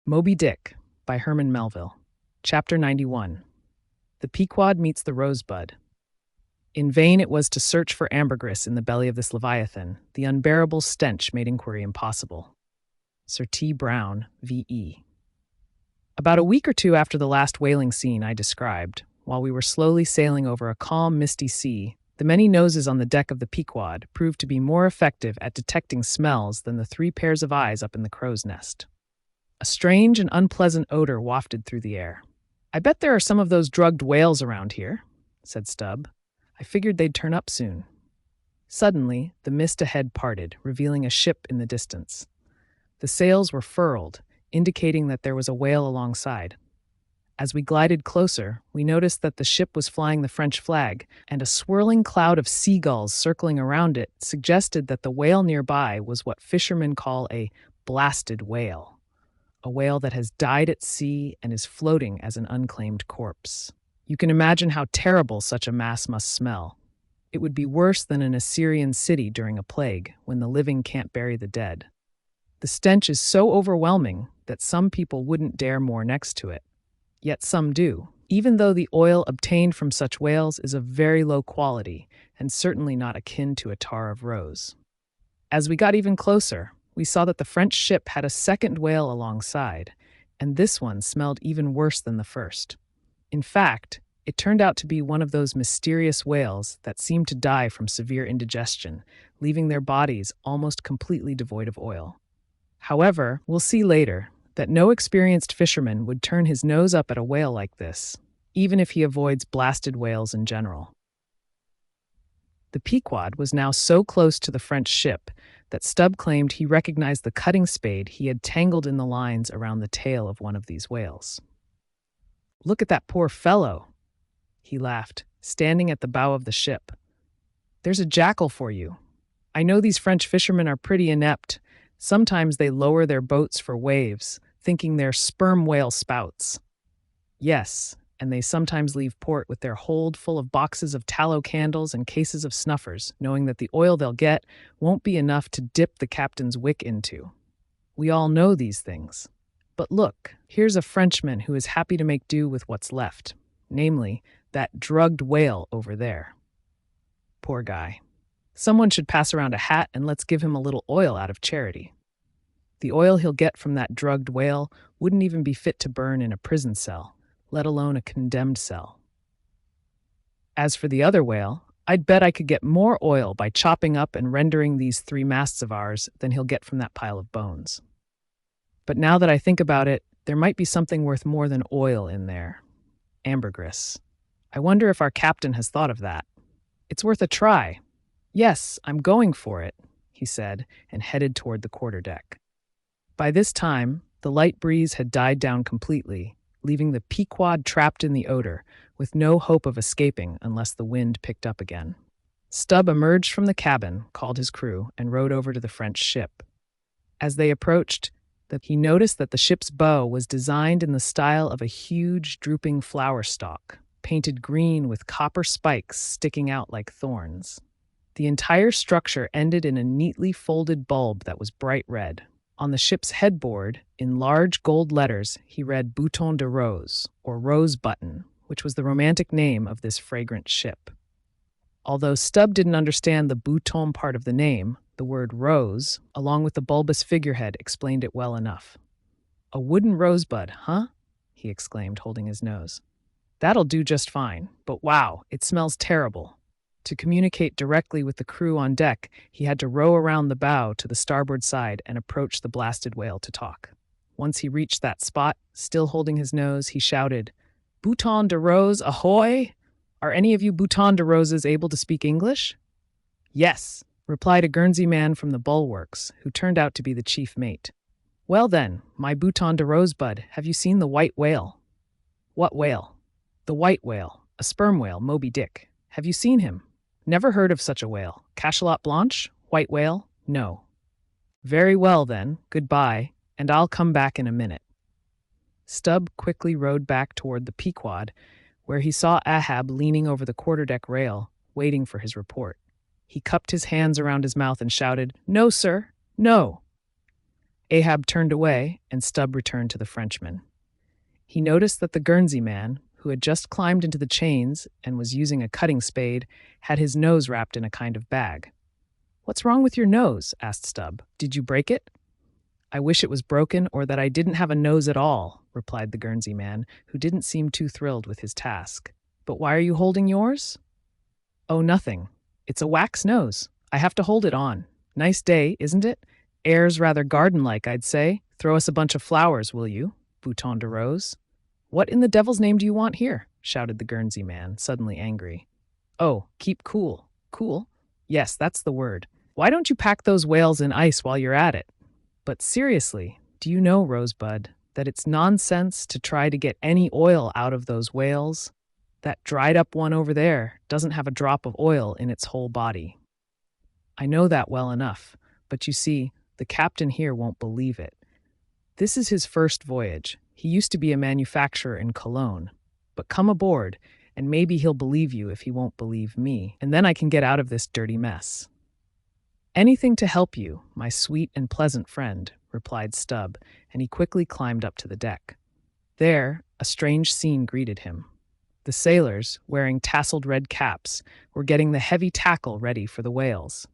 Moby Dick by Herman Melville. Chapter 91. The Pequod meets the Rosebud. In vain it was to search for Ambergris in the belly of this leviathan. The unbearable stench made inquiry impossible. Sir T. Brown, V.E. About a week or two after the last whaling scene I described, while we were slowly sailing over a calm, misty sea, the many noses on the deck of the Pequod proved to be more effective at detecting smells than the 3 pairs of eyes up in the crow's nest. A strange and unpleasant odor wafted through the air. "I bet there are some of those drugged whales around here," said Stubb. "I figured they'd turn up soon." Suddenly, the mist ahead parted, revealing a ship in the distance. The sails were furled, indicating that there was a whale alongside. As we glided closer, we noticed that the ship was flying the French flag, and a swirling cloud of seagulls circling around it suggested that the whale nearby was what fishermen call a blasted whale. A whale that has died at sea and is floating as an unclaimed corpse. You can imagine how terrible such a mass must smell. It would be worse than an Assyrian city during a plague, when the living can't bury the dead. The stench is so overwhelming that some people wouldn't dare moor next to it. Yet some do, even though the oil obtained from such whales is of very low quality and certainly not akin to attar of rose. As we got even closer, we saw that the French ship had a second whale alongside, and this one smelled even worse than the first. In fact, it turned out to be one of those mysterious whales that seem to die from severe indigestion, leaving their bodies almost completely devoid of oil. However, we'll see later that no experienced fisherman would turn his nose up at a whale like this, even if he avoids blasted whales in general. The Pequod was now so close to the French ship that Stubb claimed he recognized the cutting spade he had tangled in the lines around the tail of one of these whales. "Look at that poor fellow," he laughed, standing at the bow of the ship. "There's a jackal for you. I know these French fishermen are pretty inept. Sometimes they lower their boats for waves, thinking they're sperm whale spouts. Yes, and they sometimes leave port with their hold full of boxes of tallow candles and cases of snuffers, knowing that the oil they'll get won't be enough to dip the captain's wick into. We all know these things. But look, here's a Frenchman who is happy to make do with what's left, namely, that drugged whale over there. Poor guy. Someone should pass around a hat and let's give him a little oil out of charity. The oil he'll get from that drugged whale wouldn't even be fit to burn in a prison cell, let alone a condemned cell. As for the other whale, I'd bet I could get more oil by chopping up and rendering these 3 masts of ours than he'll get from that pile of bones. But now that I think about it, there might be something worth more than oil in there. Ambergris. I wonder if our captain has thought of that. It's worth a try. Yes, I'm going for it," he said, and headed toward the quarterdeck. By this time, the light breeze had died down completely, leaving the Pequod trapped in the odor, with no hope of escaping unless the wind picked up again. Stubb emerged from the cabin, called his crew, and rowed over to the French ship. As they approached, he noticed that the ship's bow was designed in the style of a huge, drooping flower stalk, painted green with copper spikes sticking out like thorns. The entire structure ended in a neatly folded bulb that was bright red. On the ship's headboard, in large gold letters, he read Bouton de Rose, or Rose Button, which was the romantic name of this fragrant ship. Although Stubb didn't understand the bouton part of the name, the word rose, along with the bulbous figurehead, explained it well enough. "A wooden rosebud, huh?" he exclaimed, holding his nose. "That'll do just fine, but wow, it smells terrible." To communicate directly with the crew on deck, he had to row around the bow to the starboard side and approach the blasted whale to talk. Once he reached that spot, still holding his nose, he shouted, "Bouton de Rose, ahoy! Are any of you Bouton de Roses able to speak English?" "Yes," replied a Guernsey man from the bulwarks, who turned out to be the chief mate. "Well then, my Bouton de Rosebud, have you seen the white whale?" "What whale?" "The white whale, a sperm whale, Moby Dick. Have you seen him?" "Never heard of such a whale. Cachalot blanche? White whale? No." "Very well, then. Goodbye, and I'll come back in a minute." Stubb quickly rowed back toward the Pequod, where he saw Ahab leaning over the quarterdeck rail, waiting for his report. He cupped his hands around his mouth and shouted, "No, sir, no." Ahab turned away, and Stubb returned to the Frenchman. He noticed that the Guernsey man, who had just climbed into the chains and was using a cutting spade, had his nose wrapped in a kind of bag. "What's wrong with your nose?" asked Stubb. "Did you break it?" "I wish it was broken, or that I didn't have a nose at all," replied the Guernsey man, who didn't seem too thrilled with his task. "But why are you holding yours?" "Oh, nothing. It's a wax nose. I have to hold it on. Nice day, isn't it? Air's rather garden-like, I'd say. Throw us a bunch of flowers, will you?" Bouton de Rose. "What in the devil's name do you want here?" shouted the Guernsey man, suddenly angry. "Oh, keep cool." "Cool? Yes, that's the word. Why don't you pack those whales in ice while you're at it? But seriously, do you know, Rosebud, that it's nonsense to try to get any oil out of those whales? That dried-up one over there doesn't have a drop of oil in its whole body." "I know that well enough, but you see, the captain here won't believe it. This is his first voyage. He used to be a manufacturer in Cologne. But come aboard, and maybe he'll believe you if he won't believe me, and then I can get out of this dirty mess." "Anything to help you, my sweet and pleasant friend," replied Stubb, and he quickly climbed up to the deck. There, a strange scene greeted him. The sailors, wearing tasseled red caps, were getting the heavy tackle ready for the whales.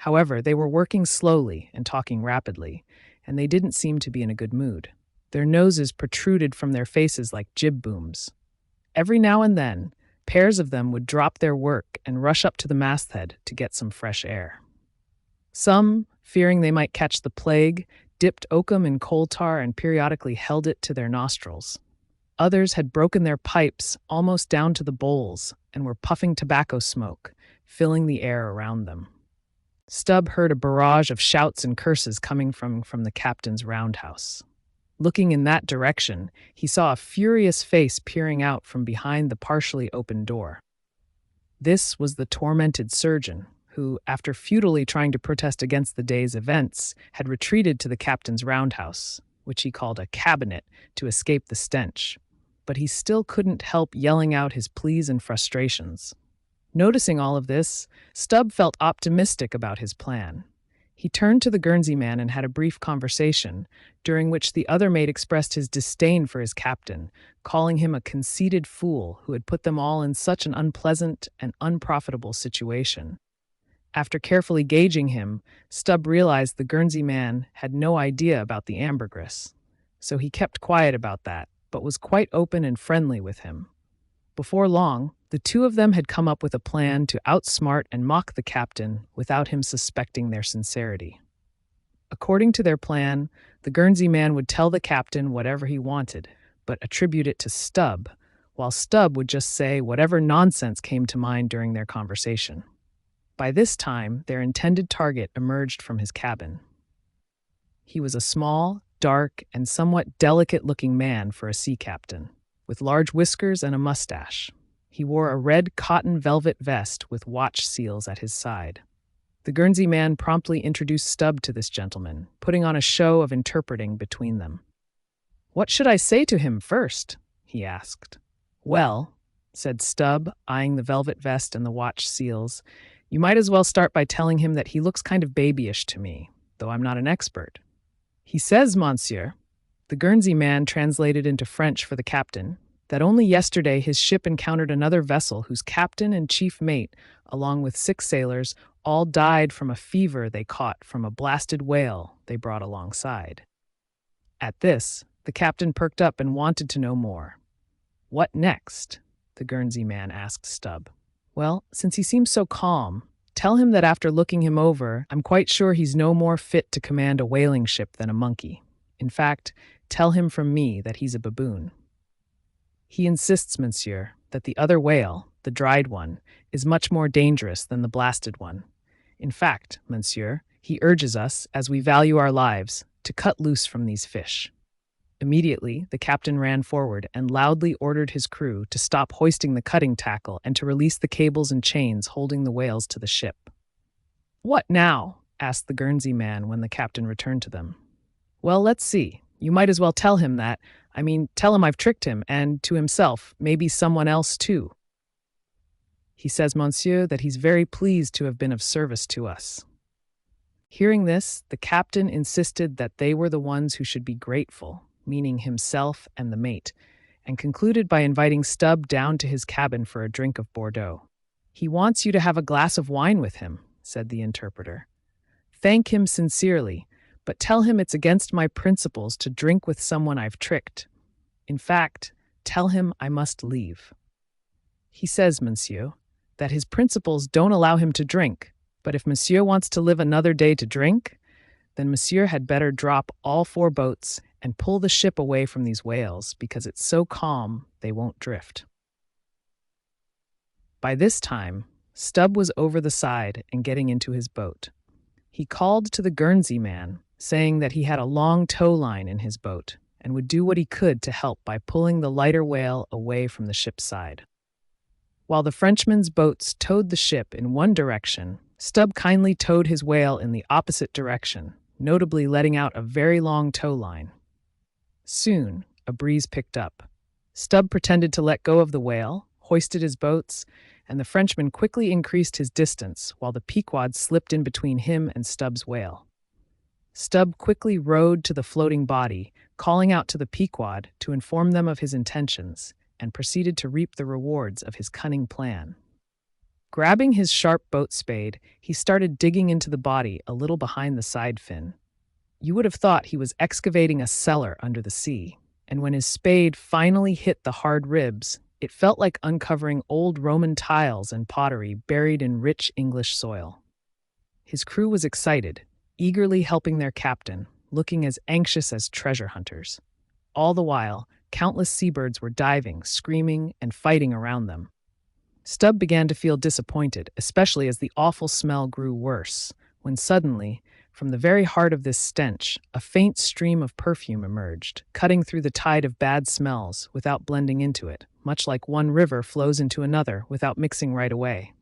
However, they were working slowly and talking rapidly, and they didn't seem to be in a good mood. Their noses protruded from their faces like jib booms. Every now and then, pairs of them would drop their work and rush up to the masthead to get some fresh air. Some, fearing they might catch the plague, dipped oakum in coal tar and periodically held it to their nostrils. Others had broken their pipes almost down to the bowls and were puffing tobacco smoke, filling the air around them. Stubb heard a barrage of shouts and curses coming from the captain's roundhouse. Looking in that direction, he saw a furious face peering out from behind the partially open door. This was the tormented surgeon, who, after futilely trying to protest against the day's events, had retreated to the captain's roundhouse, which he called a cabinet, to escape the stench. But he still couldn't help yelling out his pleas and frustrations. Noticing all of this, Stubb felt optimistic about his plan. He turned to the Guernsey man and had a brief conversation, during which the other mate expressed his disdain for his captain, calling him a conceited fool who had put them all in such an unpleasant and unprofitable situation. After carefully gauging him, Stubb realized the Guernsey man had no idea about the Ambergris, so he kept quiet about that, but was quite open and friendly with him. Before long, the two of them had come up with a plan to outsmart and mock the captain without him suspecting their sincerity. According to their plan, the Guernsey man would tell the captain whatever he wanted, but attribute it to Stubb, while Stubb would just say whatever nonsense came to mind during their conversation. By this time, their intended target emerged from his cabin. He was a small, dark, and somewhat delicate-looking man for a sea captain, with large whiskers and a mustache. He wore a red cotton velvet vest with watch seals at his side. The Guernsey man promptly introduced Stubb to this gentleman, putting on a show of interpreting between them. "What should I say to him first?" he asked. "Well," said Stubb, eyeing the velvet vest and the watch seals, "you might as well start by telling him that he looks kind of babyish to me, though I'm not an expert. He says, monsieur," the Guernsey man translated into French for the captain, "that only yesterday his ship encountered another vessel whose captain and chief mate, along with 6 sailors, all died from a fever they caught from a blasted whale they brought alongside." At this, the captain perked up and wanted to know more. "What next?" the Guernsey man asked Stubb. "Well, since he seems so calm, tell him that after looking him over, I'm quite sure he's no more fit to command a whaling ship than a monkey. In fact, tell him from me that he's a baboon. He insists, monsieur, that the other whale, the dried one, is much more dangerous than the blasted one. In fact, monsieur, he urges us, as we value our lives, to cut loose from these fish." Immediately, the captain ran forward and loudly ordered his crew to stop hoisting the cutting tackle and to release the cables and chains holding the whales to the ship. "What now?" asked the Guernsey man when the captain returned to them. "Well, let's see. You might as well tell him that. Tell him I've tricked him, and to himself, maybe someone else too. He says, monsieur, that he's very pleased to have been of service to us." Hearing this, the captain insisted that they were the ones who should be grateful, meaning himself and the mate, and concluded by inviting Stubb down to his cabin for a drink of Bordeaux. "He wants you to have a glass of wine with him," said the interpreter. "Thank him sincerely, but tell him it's against my principles to drink with someone I've tricked. In fact, tell him I must leave. He says, monsieur, that his principles don't allow him to drink, but if monsieur wants to live another day to drink, then monsieur had better drop all 4 boats and pull the ship away from these whales because it's so calm they won't drift." By this time, Stubb was over the side and getting into his boat. He called to the Guernsey man, saying that he had a long tow line in his boat and would do what he could to help by pulling the lighter whale away from the ship's side. While the Frenchman's boats towed the ship in one direction, Stubb kindly towed his whale in the opposite direction, notably letting out a very long tow line. Soon, a breeze picked up. Stubb pretended to let go of the whale, hoisted his boats, and the Frenchman quickly increased his distance while the Pequod slipped in between him and Stubb's whale. Stubb quickly rowed to the floating body, calling out to the Pequod to inform them of his intentions, and proceeded to reap the rewards of his cunning plan. Grabbing his sharp boat spade, he started digging into the body a little behind the side fin. You would have thought he was excavating a cellar under the sea, and when his spade finally hit the hard ribs, it felt like uncovering old Roman tiles and pottery buried in rich English soil. His crew was excited, eagerly helping their captain, looking as anxious as treasure hunters. All the while, countless seabirds were diving, screaming, and fighting around them. Stubb began to feel disappointed, especially as the awful smell grew worse, when suddenly, from the very heart of this stench, a faint stream of perfume emerged, cutting through the tide of bad smells without blending into it, much like one river flows into another without mixing right away.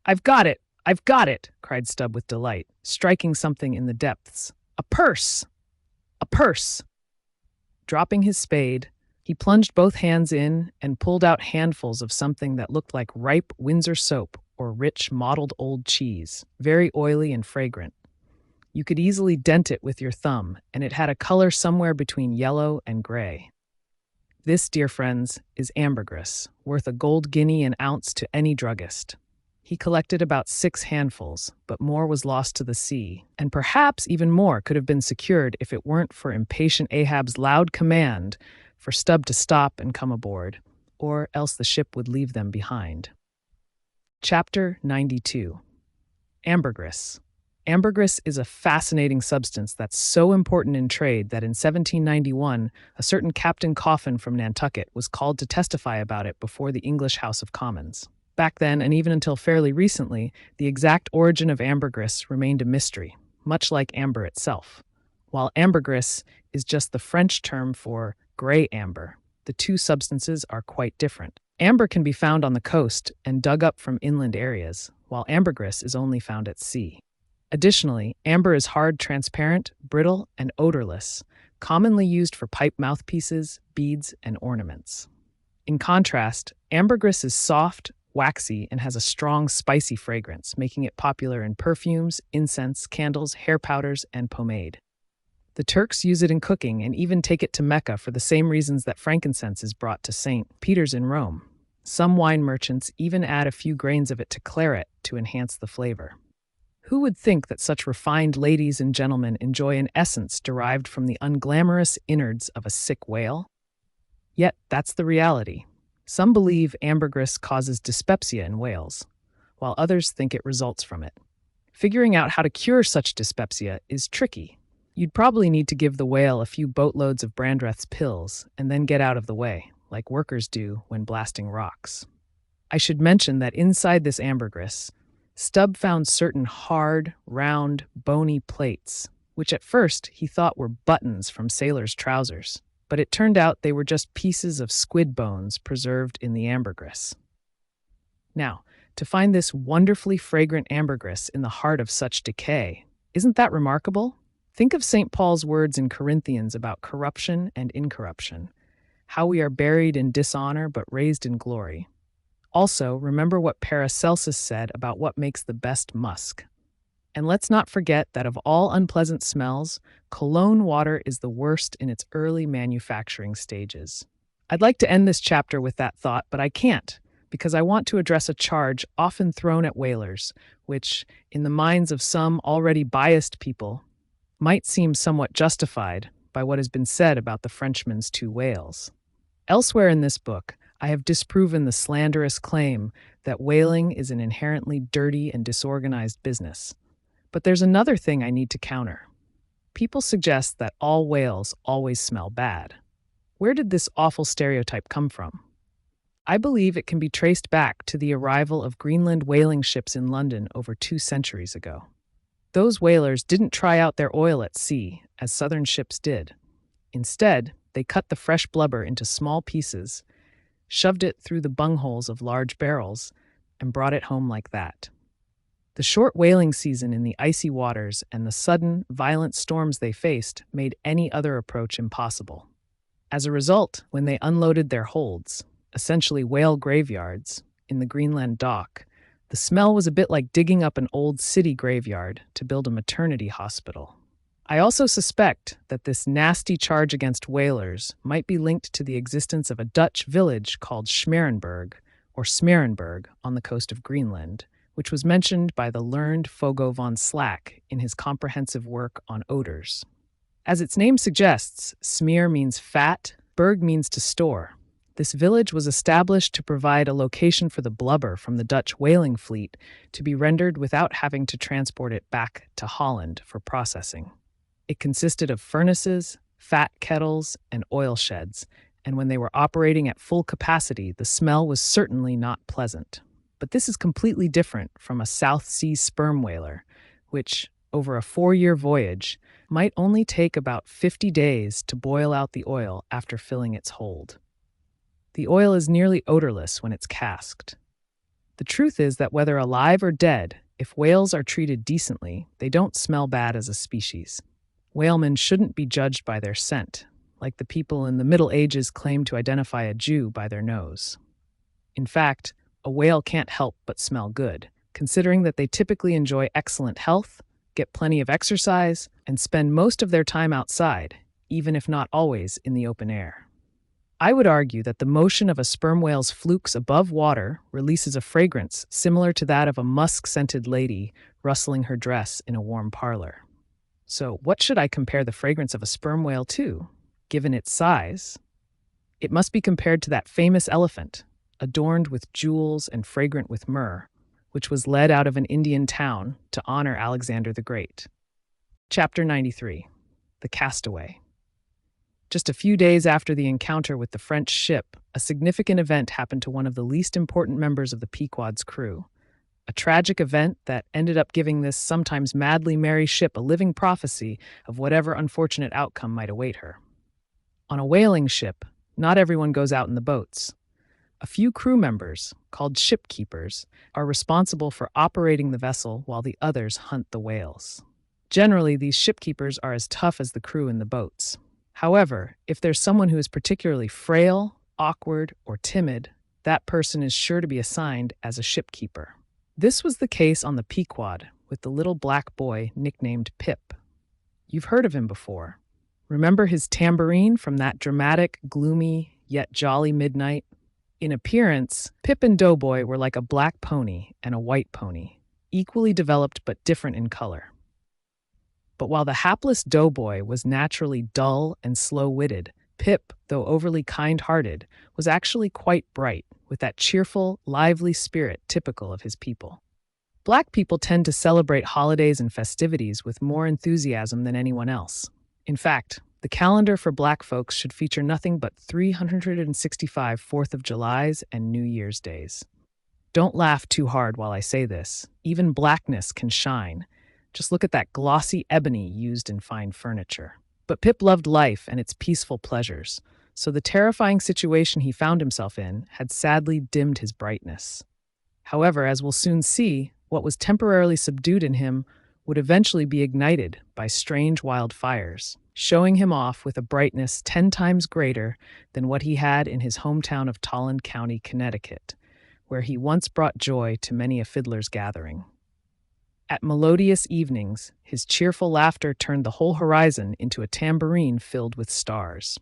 "I've got it! I've got it!" cried Stubb with delight, striking something in the depths. "A purse! A purse!" Dropping his spade, he plunged both hands in and pulled out handfuls of something that looked like ripe Windsor soap or rich mottled old cheese, very oily and fragrant. You could easily dent it with your thumb, and it had a color somewhere between yellow and gray. This, dear friends, is ambergris, worth a gold guinea an ounce to any druggist. He collected about 6 handfuls, but more was lost to the sea, and perhaps even more could have been secured if it weren't for impatient Ahab's loud command for Stubb to stop and come aboard, or else the ship would leave them behind. Chapter 92. Ambergris. Ambergris is a fascinating substance that's so important in trade that in 1791, a certain Captain Coffin from Nantucket was called to testify about it before the English House of Commons. Back then, and even until fairly recently, the exact origin of ambergris remained a mystery, much like amber itself. While ambergris is just the French term for gray amber, the two substances are quite different. Amber can be found on the coast and dug up from inland areas, while ambergris is only found at sea. Additionally, amber is hard, transparent, brittle, and odorless, commonly used for pipe mouthpieces, beads, and ornaments. In contrast, ambergris is soft, waxy, and has a strong, spicy fragrance, making it popular in perfumes, incense, candles, hair powders, and pomade. The Turks use it in cooking and even take it to Mecca for the same reasons that frankincense is brought to St. Peter's in Rome. Some wine merchants even add a few grains of it to claret to enhance the flavor. Who would think that such refined ladies and gentlemen enjoy an essence derived from the unglamorous innards of a sick whale? Yet that's the reality. Some believe ambergris causes dyspepsia in whales, while others think it results from it. Figuring out how to cure such dyspepsia is tricky. You'd probably need to give the whale a few boatloads of Brandreth's pills and then get out of the way, like workers do when blasting rocks. I should mention that inside this ambergris, Stubb found certain hard, round, bony plates, which at first he thought were buttons from sailors' trousers, but it turned out they were just pieces of squid bones preserved in the ambergris. Now, to find this wonderfully fragrant ambergris in the heart of such decay, isn't that remarkable? Think of St. Paul's words in Corinthians about corruption and incorruption, how we are buried in dishonor but raised in glory. Also, remember what Paracelsus said about what makes the best musk. And let's not forget that of all unpleasant smells, cologne water is the worst in its early manufacturing stages. I'd like to end this chapter with that thought, but I can't, because I want to address a charge often thrown at whalers, which, in the minds of some already biased people, might seem somewhat justified by what has been said about the Frenchman's two whales. Elsewhere in this book, I have disproven the slanderous claim that whaling is an inherently dirty and disorganized business. But there's another thing I need to counter. People suggest that all whales always smell bad. Where did this awful stereotype come from? I believe it can be traced back to the arrival of Greenland whaling ships in London over 2 centuries ago. Those whalers didn't try out their oil at sea, as southern ships did. Instead, they cut the fresh blubber into small pieces, shoved it through the bungholes of large barrels, and brought it home like that. The short whaling season in the icy waters and the sudden, violent storms they faced made any other approach impossible. As a result, when they unloaded their holds, essentially whale graveyards, in the Greenland dock, the smell was a bit like digging up an old city graveyard to build a maternity hospital. I also suspect that this nasty charge against whalers might be linked to the existence of a Dutch village called Smerenberg, or Smerenberg, on the coast of Greenland, which was mentioned by the learned Fogo von Slack in his comprehensive work on odors. As its name suggests, smear means fat, berg means to store. This village was established to provide a location for the blubber from the Dutch whaling fleet to be rendered without having to transport it back to Holland for processing. It consisted of furnaces, fat kettles, and oil sheds, and when they were operating at full capacity, the smell was certainly not pleasant. But this is completely different from a South Sea sperm whaler, which, over a 4-year voyage, might only take about 50 days to boil out the oil after filling its hold. The oil is nearly odorless when it's casked. The truth is that whether alive or dead, if whales are treated decently, they don't smell bad as a species. Whalemen shouldn't be judged by their scent, like the people in the Middle Ages claimed to identify a Jew by their nose. In fact, a whale can't help but smell good, considering that they typically enjoy excellent health, get plenty of exercise, and spend most of their time outside, even if not always in the open air. I would argue that the motion of a sperm whale's flukes above water releases a fragrance similar to that of a musk-scented lady rustling her dress in a warm parlor. So, what should I compare the fragrance of a sperm whale to, given its size? It must be compared to that famous elephant, adorned with jewels and fragrant with myrrh, which was led out of an Indian town to honor Alexander the Great. Chapter 93. The Castaway. Just a few days after the encounter with the French ship, a significant event happened to one of the least important members of the Pequod's crew. A tragic event that ended up giving this sometimes madly merry ship a living prophecy of whatever unfortunate outcome might await her. On a whaling ship, not everyone goes out in the boats. A few crew members, called shipkeepers, are responsible for operating the vessel while the others hunt the whales. Generally, these shipkeepers are as tough as the crew in the boats. However, if there's someone who is particularly frail, awkward, or timid, that person is sure to be assigned as a shipkeeper. This was the case on the Pequod with the little black boy nicknamed Pip. You've heard of him before. Remember his tambourine from that dramatic, gloomy, yet jolly midnight? In appearance, Pip and Doughboy were like a black pony and a white pony, equally developed but different in color. But while the hapless Doughboy was naturally dull and slow-witted, Pip, though overly kind-hearted, was actually quite bright, with that cheerful, lively spirit typical of his people. Black people tend to celebrate holidays and festivities with more enthusiasm than anyone else. In fact, the calendar for Black folks should feature nothing but 365 4th of Julys and New Year's days. Don't laugh too hard while I say this. Even blackness can shine. Just look at that glossy ebony used in fine furniture. But Pip loved life and its peaceful pleasures, so the terrifying situation he found himself in had sadly dimmed his brightness. However, as we'll soon see, what was temporarily subdued in him would eventually be ignited by strange wildfires, showing him off with a brightness 10 times greater than what he had in his hometown of Tolland County, Connecticut, where he once brought joy to many a fiddler's gathering. At melodious evenings, his cheerful laughter turned the whole horizon into a tambourine filled with stars.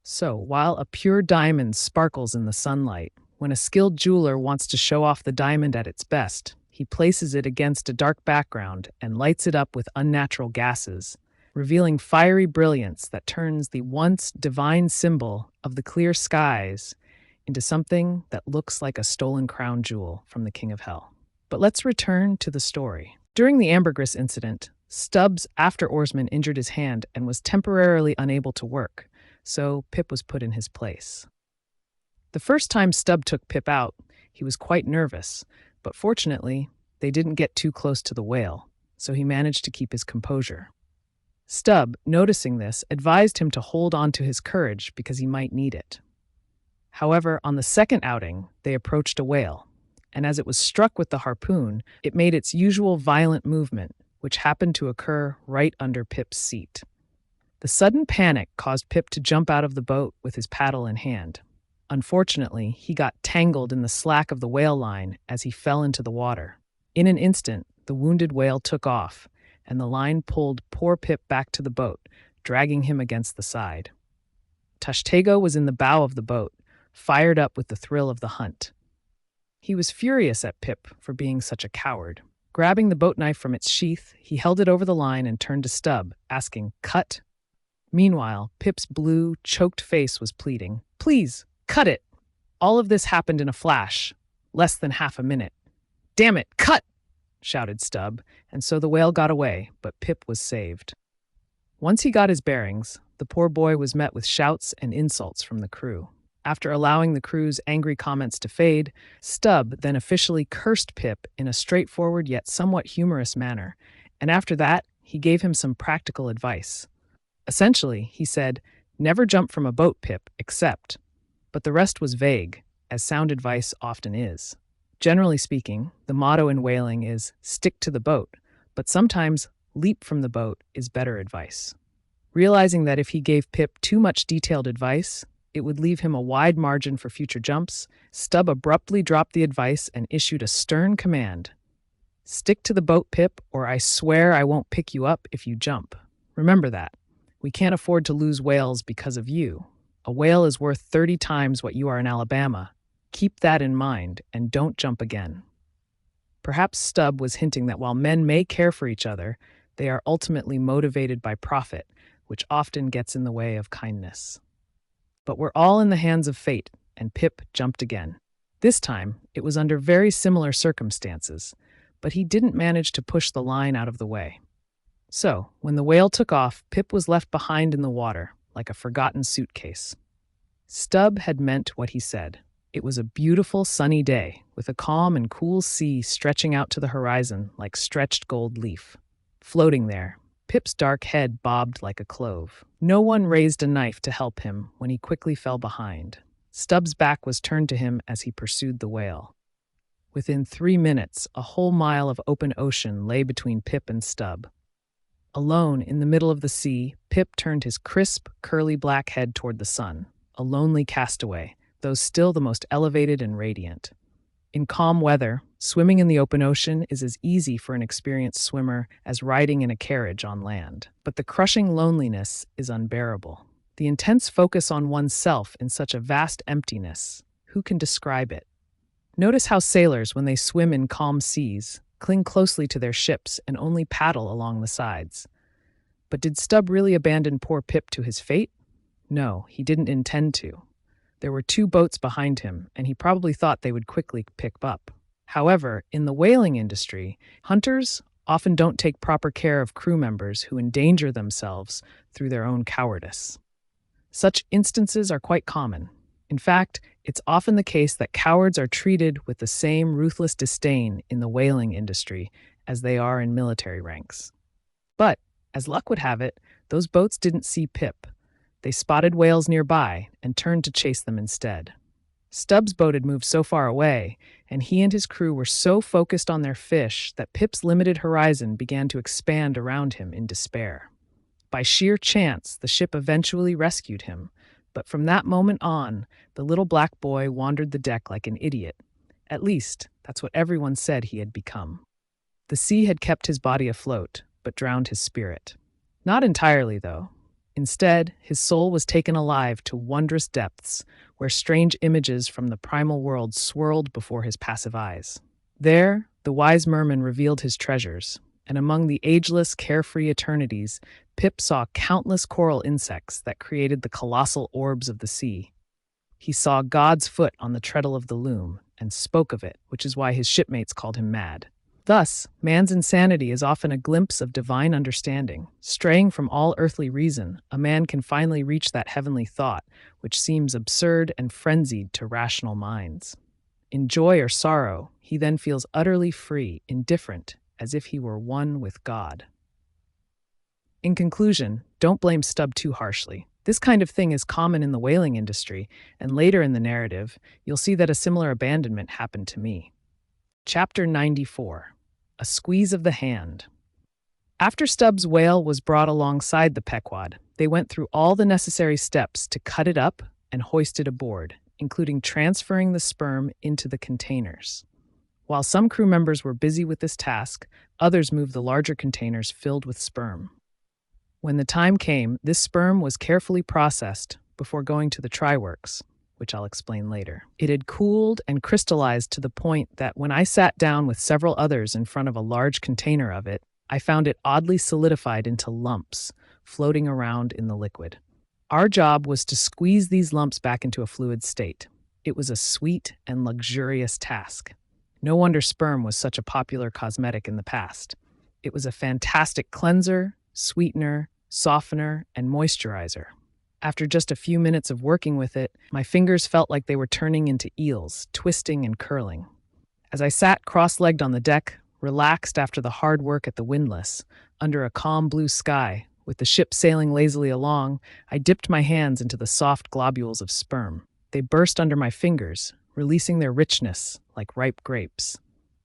So, while a pure diamond sparkles in the sunlight, when a skilled jeweler wants to show off the diamond at its best, he places it against a dark background and lights it up with unnatural gases, revealing fiery brilliance that turns the once divine symbol of the clear skies into something that looks like a stolen crown jewel from the King of Hell. But let's return to the story. During the Ambergris incident, Stubbs' after-oarsman injured his hand and was temporarily unable to work, so Pip was put in his place. The first time Stubb took Pip out, he was quite nervous, but fortunately, they didn't get too close to the whale, so he managed to keep his composure. Stubb, noticing this, advised him to hold on to his courage because he might need it. However, on the second outing, they approached a whale, and as it was struck with the harpoon, it made its usual violent movement, which happened to occur right under Pip's seat. The sudden panic caused Pip to jump out of the boat with his paddle in hand. Unfortunately, he got tangled in the slack of the whale line as he fell into the water. In an instant, the wounded whale took off, and the line pulled poor Pip back to the boat, dragging him against the side. Tashtego was in the bow of the boat, fired up with the thrill of the hunt. He was furious at Pip for being such a coward. Grabbing the boat knife from its sheath, he held it over the line and turned to Stubb, asking, "Cut?" Meanwhile, Pip's blue, choked face was pleading, "Please, cut it!" All of this happened in a flash, less than half a minute. "Damn it, cut!" shouted Stubb, and so the whale got away, but Pip was saved. Once he got his bearings, the poor boy was met with shouts and insults from the crew. After allowing the crew's angry comments to fade, Stubb then officially cursed Pip in a straightforward yet somewhat humorous manner, and after that, he gave him some practical advice. Essentially, he said, "Never jump from a boat, Pip, except," but the rest was vague, as sound advice often is. Generally speaking, the motto in whaling is "stick to the boat," but sometimes "leap from the boat" is better advice. Realizing that if he gave Pip too much detailed advice, it would leave him a wide margin for future jumps, Stubb abruptly dropped the advice and issued a stern command. "Stick to the boat, Pip, or I swear I won't pick you up if you jump. Remember that. We can't afford to lose whales because of you. A whale is worth 30 times what you are in Alabama. Keep that in mind and don't jump again." Perhaps Stubb was hinting that while men may care for each other, they are ultimately motivated by profit, which often gets in the way of kindness. But we're all in the hands of fate, and Pip jumped again. This time, it was under very similar circumstances, but he didn't manage to push the line out of the way. So, when the whale took off, Pip was left behind in the water, like a forgotten suitcase. Stubb had meant what he said. It was a beautiful sunny day, with a calm and cool sea stretching out to the horizon like stretched gold leaf. Floating there, Pip's dark head bobbed like a clove. No one raised a knife to help him when he quickly fell behind. Stubb's back was turned to him as he pursued the whale. Within 3 minutes, a whole mile of open ocean lay between Pip and Stubb. Alone in the middle of the sea, Pip turned his crisp, curly black head toward the sun, a lonely castaway, though still the most elevated and radiant. In calm weather, swimming in the open ocean is as easy for an experienced swimmer as riding in a carriage on land. But the crushing loneliness is unbearable. The intense focus on oneself in such a vast emptiness, who can describe it? Notice how sailors, when they swim in calm seas, cling closely to their ships and only paddle along the sides. But did Stubb really abandon poor Pip to his fate? No, he didn't intend to. There were 2 boats behind him, and he probably thought they would quickly pick up. However, in the whaling industry, hunters often don't take proper care of crew members who endanger themselves through their own cowardice. Such instances are quite common. In fact, it's often the case that cowards are treated with the same ruthless disdain in the whaling industry as they are in military ranks. But, as luck would have it, those boats didn't see Pip. They spotted whales nearby and turned to chase them instead. Stubb's boat had moved so far away, and he and his crew were so focused on their fish that Pip's limited horizon began to expand around him in despair. By sheer chance, the ship eventually rescued him, but from that moment on, the little black boy wandered the deck like an idiot. At least, that's what everyone said he had become. The sea had kept his body afloat, but drowned his spirit. Not entirely, though. Instead, his soul was taken alive to wondrous depths, where strange images from the primal world swirled before his passive eyes. There, the wise merman revealed his treasures, and among the ageless, carefree eternities, Pip saw countless coral insects that created the colossal orbs of the sea. He saw God's foot on the treadle of the loom, and spoke of it, which is why his shipmates called him mad. Thus, man's insanity is often a glimpse of divine understanding. Straying from all earthly reason, a man can finally reach that heavenly thought, which seems absurd and frenzied to rational minds. In joy or sorrow, he then feels utterly free, indifferent, as if he were one with God. In conclusion, don't blame Stubb too harshly. This kind of thing is common in the whaling industry, and later in the narrative, you'll see that a similar abandonment happened to me. Chapter 94. A Squeeze of the Hand. After Stubb's whale was brought alongside the Pequod, they went through all the necessary steps to cut it up and hoist it aboard, including transferring the sperm into the containers. While some crew members were busy with this task, others moved the larger containers filled with sperm. When the time came, this sperm was carefully processed before going to the tryworks, which I'll explain later. It had cooled and crystallized to the point that when I sat down with several others in front of a large container of it, I found it oddly solidified into lumps, floating around in the liquid. Our job was to squeeze these lumps back into a fluid state. It was a sweet and luxurious task. No wonder sperm was such a popular cosmetic in the past. It was a fantastic cleanser, sweetener, softener, and moisturizer. After just a few minutes of working with it, my fingers felt like they were turning into eels, twisting and curling. As I sat cross-legged on the deck, relaxed after the hard work at the windlass, under a calm blue sky, with the ship sailing lazily along, I dipped my hands into the soft globules of sperm. They burst under my fingers, releasing their richness like ripe grapes.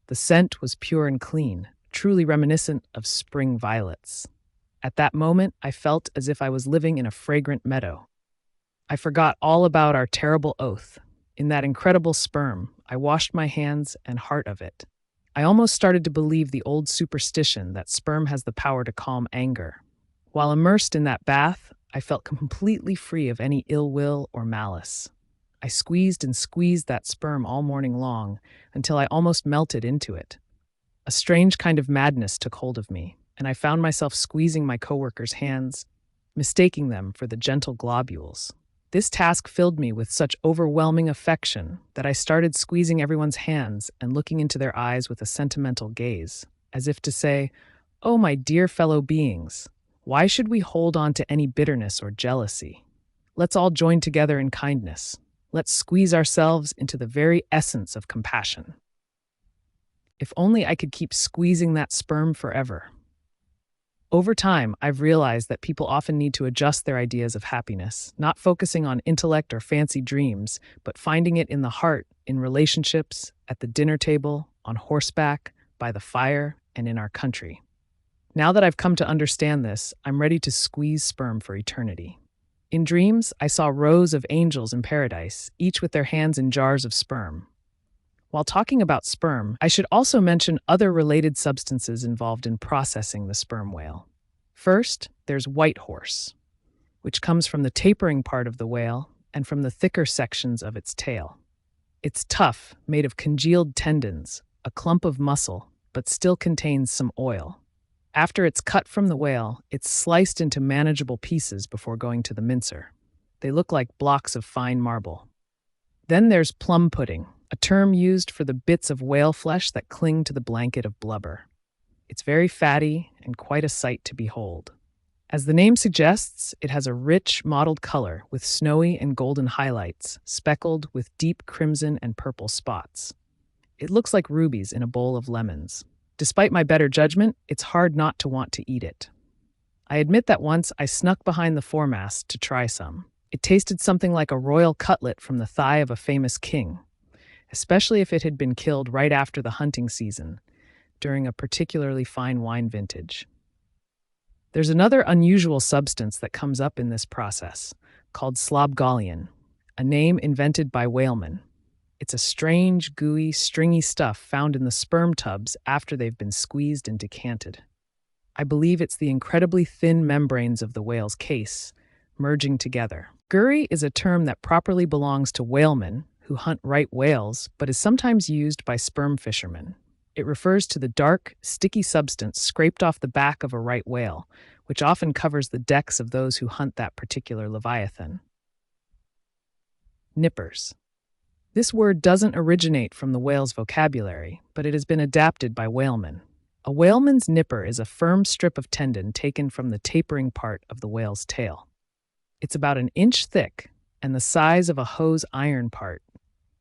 The scent was pure and clean, truly reminiscent of spring violets. At that moment, I felt as if I was living in a fragrant meadow. I forgot all about our terrible oath. In that incredible sperm, I washed my hands and heart of it. I almost started to believe the old superstition that sperm has the power to calm anger. While immersed in that bath, I felt completely free of any ill will or malice. I squeezed and squeezed that sperm all morning long until I almost melted into it. A strange kind of madness took hold of me, and I found myself squeezing my coworkers' hands, mistaking them for the gentle globules. This task filled me with such overwhelming affection that I started squeezing everyone's hands and looking into their eyes with a sentimental gaze, as if to say, "Oh, my dear fellow beings, why should we hold on to any bitterness or jealousy? Let's all join together in kindness. Let's squeeze ourselves into the very essence of compassion." If only I could keep squeezing that sperm forever. Over time, I've realized that people often need to adjust their ideas of happiness, not focusing on intellect or fancy dreams, but finding it in the heart, in relationships, at the dinner table, on horseback, by the fire, and in our country. Now that I've come to understand this, I'm ready to squeeze sperm for eternity. In dreams, I saw rows of angels in paradise, each with their hands in jars of sperm. While talking about sperm, I should also mention other related substances involved in processing the sperm whale. First, there's white horse, which comes from the tapering part of the whale and from the thicker sections of its tail. It's tough, made of congealed tendons, a clump of muscle, but still contains some oil. After it's cut from the whale, it's sliced into manageable pieces before going to the mincer. They look like blocks of fine marble. Then there's plum pudding, a term used for the bits of whale flesh that cling to the blanket of blubber. It's very fatty and quite a sight to behold. As the name suggests, it has a rich, mottled color with snowy and golden highlights, speckled with deep crimson and purple spots. It looks like rubies in a bowl of lemons. Despite my better judgment, it's hard not to want to eat it. I admit that once I snuck behind the foremast to try some. It tasted something like a royal cutlet from the thigh of a famous king, especially if it had been killed right after the hunting season, during a particularly fine wine vintage. There's another unusual substance that comes up in this process, called slobgollion, a name invented by whalemen. It's a strange, gooey, stringy stuff found in the sperm tubs after they've been squeezed and decanted. I believe it's the incredibly thin membranes of the whale's case merging together. Gurry is a term that properly belongs to whalemen who hunt right whales, but is sometimes used by sperm fishermen. It refers to the dark, sticky substance scraped off the back of a right whale, which often covers the decks of those who hunt that particular leviathan. Nippers. This word doesn't originate from the whale's vocabulary, but it has been adapted by whalemen. A whaleman's nipper is a firm strip of tendon taken from the tapering part of the whale's tail. It's about an inch thick and the size of a hose iron part.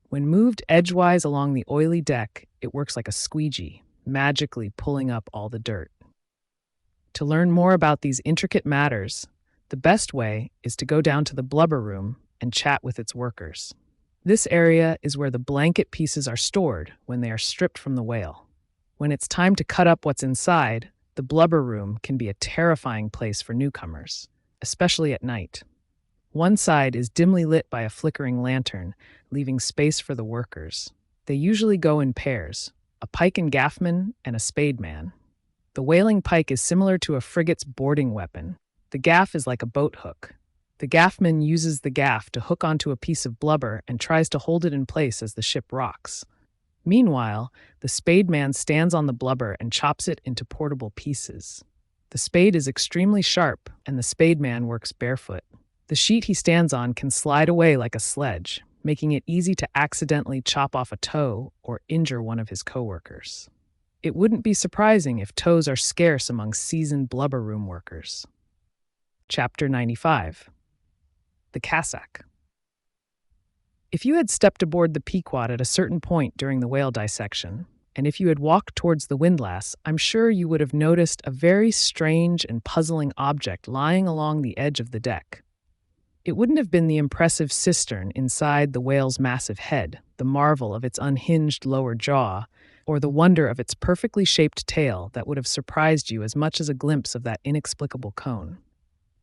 When moved edgewise along the oily deck, it works like a squeegee, magically pulling up all the dirt. To learn more about these intricate matters, the best way is to go down to the blubber room and chat with its workers. This area is where the blanket pieces are stored when they are stripped from the whale. When it's time to cut up what's inside, the blubber room can be a terrifying place for newcomers, especially at night. One side is dimly lit by a flickering lantern, leaving space for the workers. They usually go in pairs, a pike and gaffman and a spademan. The whaling pike is similar to a frigate's boarding weapon. The gaff is like a boat hook. The gaffman uses the gaff to hook onto a piece of blubber and tries to hold it in place as the ship rocks. Meanwhile, the spademan stands on the blubber and chops it into portable pieces. The spade is extremely sharp, and the spademan works barefoot. The sheet he stands on can slide away like a sledge, making it easy to accidentally chop off a toe or injure one of his coworkers. It wouldn't be surprising if toes are scarce among seasoned blubber room workers. Chapter 95. The Cassock. If you had stepped aboard the Pequod at a certain point during the whale dissection, and if you had walked towards the windlass, I'm sure you would have noticed a very strange and puzzling object lying along the edge of the deck. It wouldn't have been the impressive cistern inside the whale's massive head, the marvel of its unhinged lower jaw, or the wonder of its perfectly shaped tail that would have surprised you as much as a glimpse of that inexplicable cone.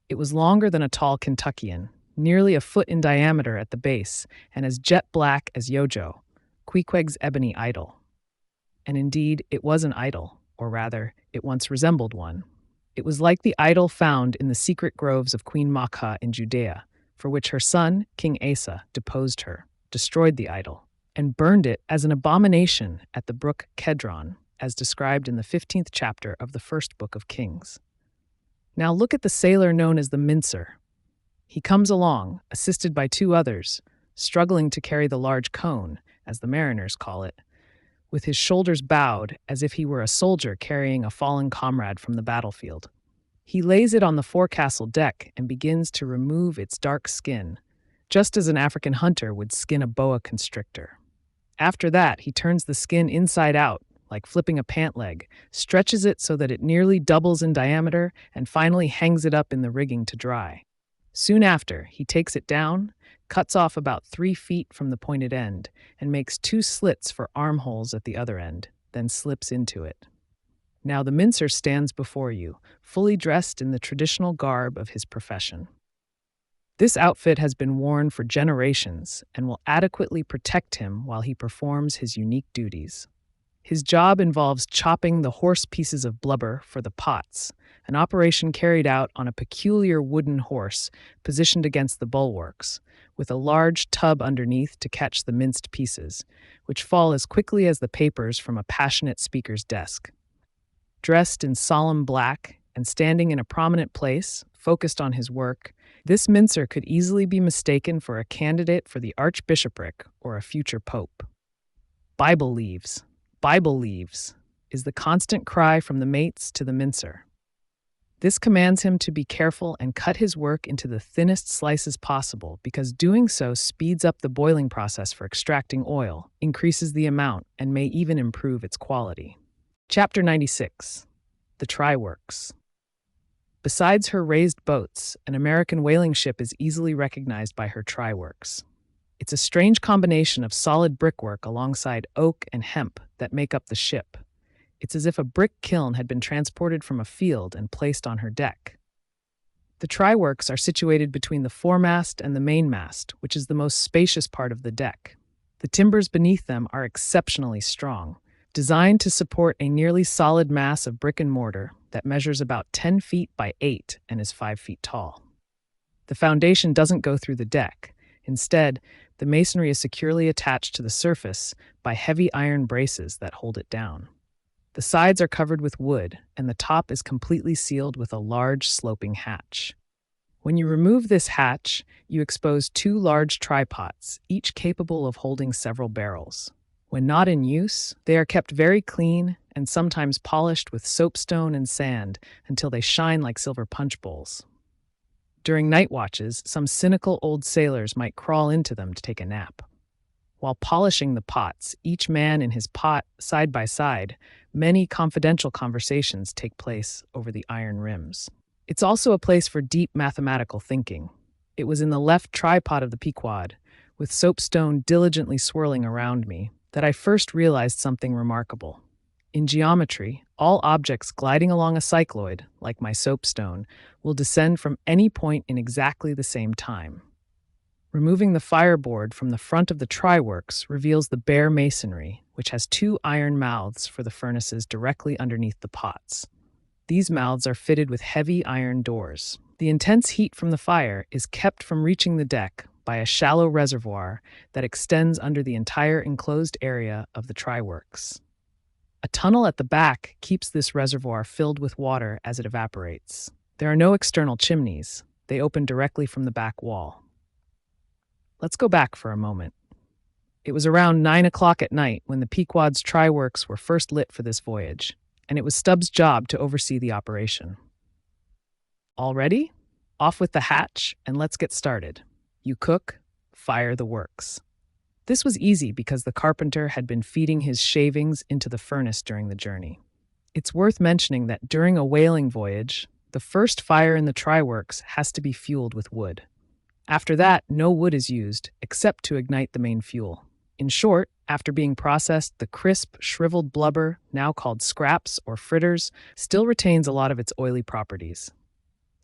It was longer than a tall Kentuckian, nearly a foot in diameter at the base, and as jet black as Yojo, Queequeg's ebony idol. And indeed, it was an idol, or rather, it once resembled one. It was like the idol found in the secret groves of Queen Makha in Judea, for which her son, King Asa, deposed her, destroyed the idol, and burned it as an abomination at the brook Kedron, as described in the 15th chapter of the first book of Kings. Now look at the sailor known as the mincer. He comes along, assisted by two others, struggling to carry the large cone, as the mariners call it, with his shoulders bowed as if he were a soldier carrying a fallen comrade from the battlefield. He lays it on the forecastle deck and begins to remove its dark skin, just as an African hunter would skin a boa constrictor. After that, he turns the skin inside out, like flipping a pant leg, stretches it so that it nearly doubles in diameter, and finally hangs it up in the rigging to dry. Soon after, he takes it down, cuts off about 3 feet from the pointed end, and makes 2 slits for armholes at the other end, then slips into it. Now the mincer stands before you, fully dressed in the traditional garb of his profession. This outfit has been worn for generations and will adequately protect him while he performs his unique duties. His job involves chopping the horse pieces of blubber for the pots, an operation carried out on a peculiar wooden horse positioned against the bulwarks, with a large tub underneath to catch the minced pieces, which fall as quickly as the papers from a passionate speaker's desk. Dressed in solemn black and standing in a prominent place, focused on his work, this mincer could easily be mistaken for a candidate for the archbishopric or a future pope. Bible leaves is the constant cry from the mates to the mincer. This commands him to be careful and cut his work into the thinnest slices possible because doing so speeds up the boiling process for extracting oil, increases the amount, and may even improve its quality. Chapter 96. The Try-Works. Besides her raised boats, an American whaling ship is easily recognized by her try-works. It's a strange combination of solid brickwork alongside oak and hemp that make up the ship. It's as if a brick kiln had been transported from a field and placed on her deck. The try-works are situated between the foremast and the mainmast, which is the most spacious part of the deck. The timbers beneath them are exceptionally strong, designed to support a nearly solid mass of brick and mortar that measures about 10 feet by 8 and is 5 feet tall. The foundation doesn't go through the deck. Instead, the masonry is securely attached to the surface by heavy iron braces that hold it down. The sides are covered with wood, and the top is completely sealed with a large sloping hatch. When you remove this hatch, you expose 2 large trypots, each capable of holding several barrels. When not in use, they are kept very clean and sometimes polished with soapstone and sand until they shine like silver punch bowls. During night watches, some cynical old sailors might crawl into them to take a nap. While polishing the pots, each man in his pot, side by side, many confidential conversations take place over the iron rims. It's also a place for deep mathematical thinking. It was in the left tripod of the Pequod, with soapstone diligently swirling around me, that I first realized something remarkable. In geometry, all objects gliding along a cycloid, like my soapstone, will descend from any point in exactly the same time. Removing the fireboard from the front of the tryworks reveals the bare masonry, which has 2 iron mouths for the furnaces directly underneath the pots. These mouths are fitted with heavy iron doors. The intense heat from the fire is kept from reaching the deck by a shallow reservoir that extends under the entire enclosed area of the tryworks. A tunnel at the back keeps this reservoir filled with water as it evaporates. There are no external chimneys. They open directly from the back wall. Let's go back for a moment. It was around 9 o'clock at night when the Pequod's tryworks were first lit for this voyage, and it was Stubbs' job to oversee the operation. All ready? Off with the hatch, and let's get started. You cook, fire the works. This was easy because the carpenter had been feeding his shavings into the furnace during the journey. It's worth mentioning that during a whaling voyage, the first fire in the tryworks has to be fueled with wood. After that, no wood is used except to ignite the main fuel. In short, after being processed, the crisp, shriveled blubber, now called scraps or fritters, still retains a lot of its oily properties.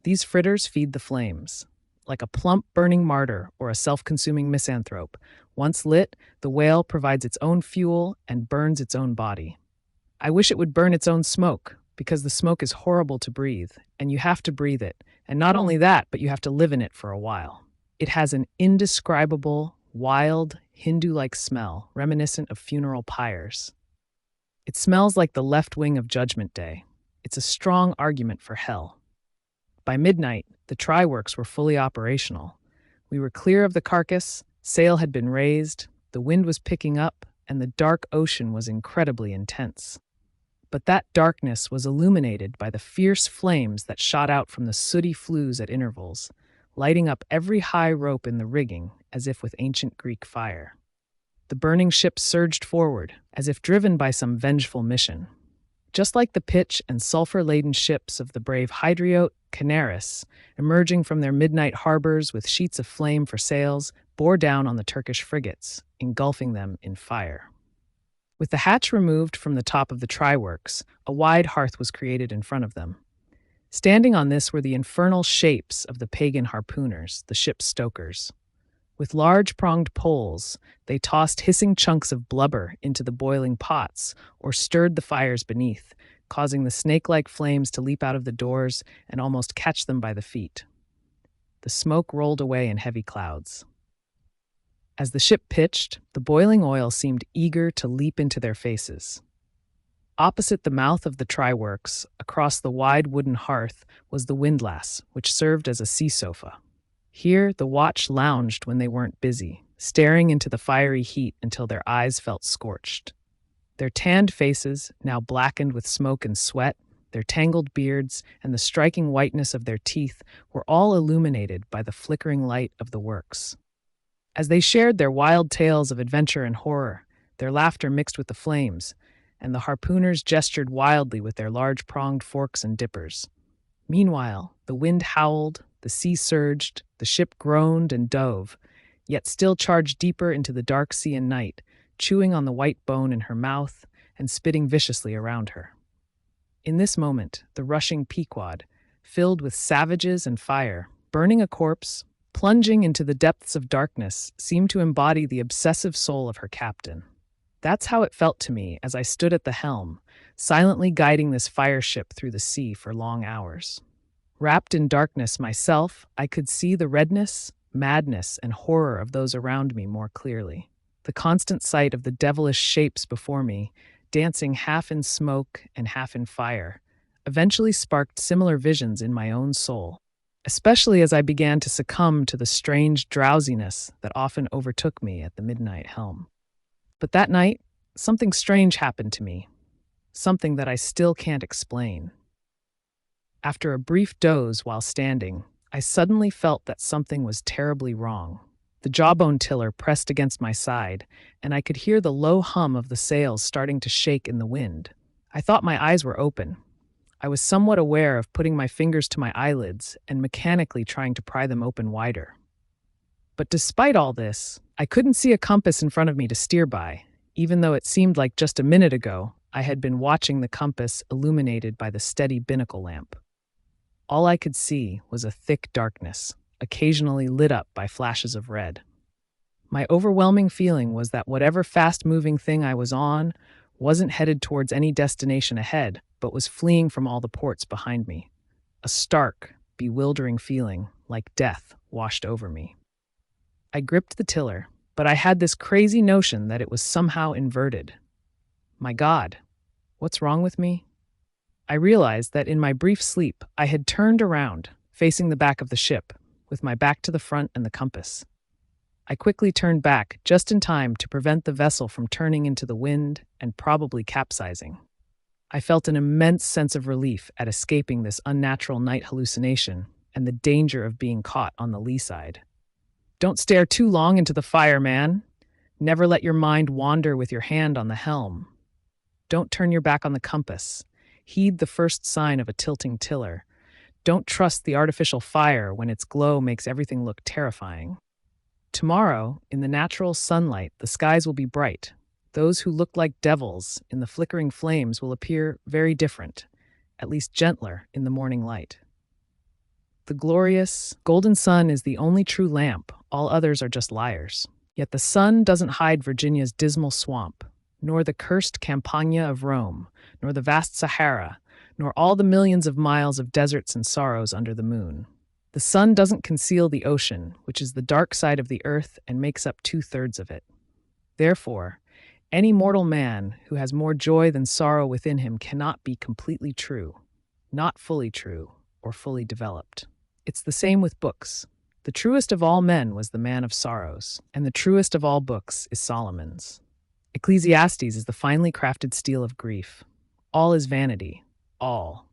These fritters feed the flames. Like a plump, burning martyr or a self-consuming misanthrope, once lit, the whale provides its own fuel and burns its own body. I wish it would burn its own smoke, because the smoke is horrible to breathe, and you have to breathe it. And not only that, but you have to live in it for a while. It has an indescribable, wild, Hindu-like smell, reminiscent of funeral pyres. It smells like the left wing of Judgment Day. It's a strong argument for hell. By midnight, the tryworks were fully operational. We were clear of the carcass, sail had been raised, the wind was picking up, and the dark ocean was incredibly intense. But that darkness was illuminated by the fierce flames that shot out from the sooty flues at intervals, lighting up every high rope in the rigging as if with ancient Greek fire. The burning ship surged forward, as if driven by some vengeful mission. Just like the pitch and sulfur-laden ships of the brave Hydriote, Canaris, emerging from their midnight harbors with sheets of flame for sails, bore down on the Turkish frigates, engulfing them in fire. With the hatch removed from the top of the tryworks, a wide hearth was created in front of them. Standing on this were the infernal shapes of the pagan harpooners, the ship's stokers. With large pronged poles, they tossed hissing chunks of blubber into the boiling pots or stirred the fires beneath, causing the snake-like flames to leap out of the doors and almost catch them by the feet. The smoke rolled away in heavy clouds. As the ship pitched, the boiling oil seemed eager to leap into their faces. Opposite the mouth of the tryworks, across the wide wooden hearth, was the windlass, which served as a sea sofa. Here, the watch lounged when they weren't busy, staring into the fiery heat until their eyes felt scorched. Their tanned faces, now blackened with smoke and sweat, their tangled beards, and the striking whiteness of their teeth were all illuminated by the flickering light of the works. As they shared their wild tales of adventure and horror, their laughter mixed with the flames, and the harpooners gestured wildly with their large pronged forks and dippers. Meanwhile, the wind howled, the sea surged, the ship groaned and dove, yet still charged deeper into the dark sea and night, chewing on the white bone in her mouth and spitting viciously around her. In this moment, the rushing Pequod, filled with savages and fire, burning a corpse, Plunging into the depths of darkness seemed to embody the obsessive soul of her captain. That's how it felt to me as I stood at the helm, silently guiding this fire ship through the sea for long hours. Wrapped in darkness myself, I could see the redness, madness, and horror of those around me more clearly. The constant sight of the devilish shapes before me, dancing half in smoke and half in fire, eventually sparked similar visions in my own soul, especially as I began to succumb to the strange drowsiness that often overtook me at the midnight helm. But that night, something strange happened to me, something that I still can't explain. After a brief doze while standing, I suddenly felt that something was terribly wrong. The jawbone tiller pressed against my side, and I could hear the low hum of the sails starting to shake in the wind. I thought my eyes were open. I was somewhat aware of putting my fingers to my eyelids and mechanically trying to pry them open wider. But despite all this, I couldn't see a compass in front of me to steer by, even though it seemed like just a minute ago I had been watching the compass illuminated by the steady binnacle lamp. All I could see was a thick darkness, occasionally lit up by flashes of red. My overwhelming feeling was that whatever fast-moving thing I was on wasn't headed towards any destination ahead, but was fleeing from all the ports behind me. A stark, bewildering feeling, like death, washed over me. I gripped the tiller, but I had this crazy notion that it was somehow inverted. My God, what's wrong with me? I realized that in my brief sleep, I had turned around, facing the back of the ship, with my back to the front and the compass. I quickly turned back, just in time to prevent the vessel from turning into the wind and probably capsizing. I felt an immense sense of relief at escaping this unnatural night hallucination and the danger of being caught on the lee side. Don't stare too long into the fire, man. Never let your mind wander with your hand on the helm. Don't turn your back on the compass. Heed the first sign of a tilting tiller. Don't trust the artificial fire when its glow makes everything look terrifying. Tomorrow, in the natural sunlight, the skies will be bright. Those who look like devils in the flickering flames will appear very different, at least gentler in the morning light. The glorious, golden sun is the only true lamp, all others are just liars. Yet the sun doesn't hide Virginia's dismal swamp, nor the cursed Campagna of Rome, nor the vast Sahara, nor all the millions of miles of deserts and sorrows under the moon. The sun doesn't conceal the ocean, which is the dark side of the earth and makes up 2/3 of it. Therefore, any mortal man who has more joy than sorrow within him cannot be completely true, not fully true, or fully developed. It's the same with books. The truest of all men was the man of sorrows, and the truest of all books is Solomon's. Ecclesiastes is the finely crafted steel of grief. All is vanity, all.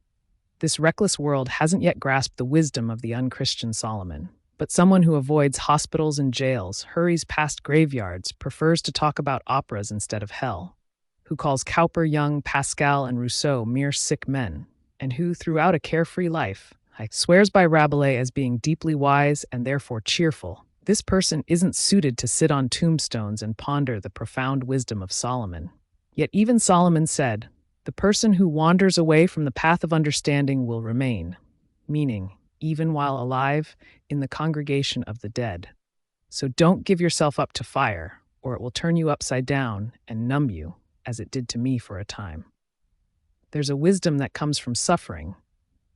This reckless world hasn't yet grasped the wisdom of the unchristian Solomon, but someone who avoids hospitals and jails, hurries past graveyards, prefers to talk about operas instead of hell, who calls Cowper, Young, Pascal, and Rousseau mere sick men, and who, throughout a carefree life, swears by Rabelais as being deeply wise and therefore cheerful. This person isn't suited to sit on tombstones and ponder the profound wisdom of Solomon. Yet even Solomon said, "The person who wanders away from the path of understanding will remain," meaning, even while alive, in the congregation of the dead. So don't give yourself up to fire, or it will turn you upside down and numb you, as it did to me for a time. There's a wisdom that comes from suffering,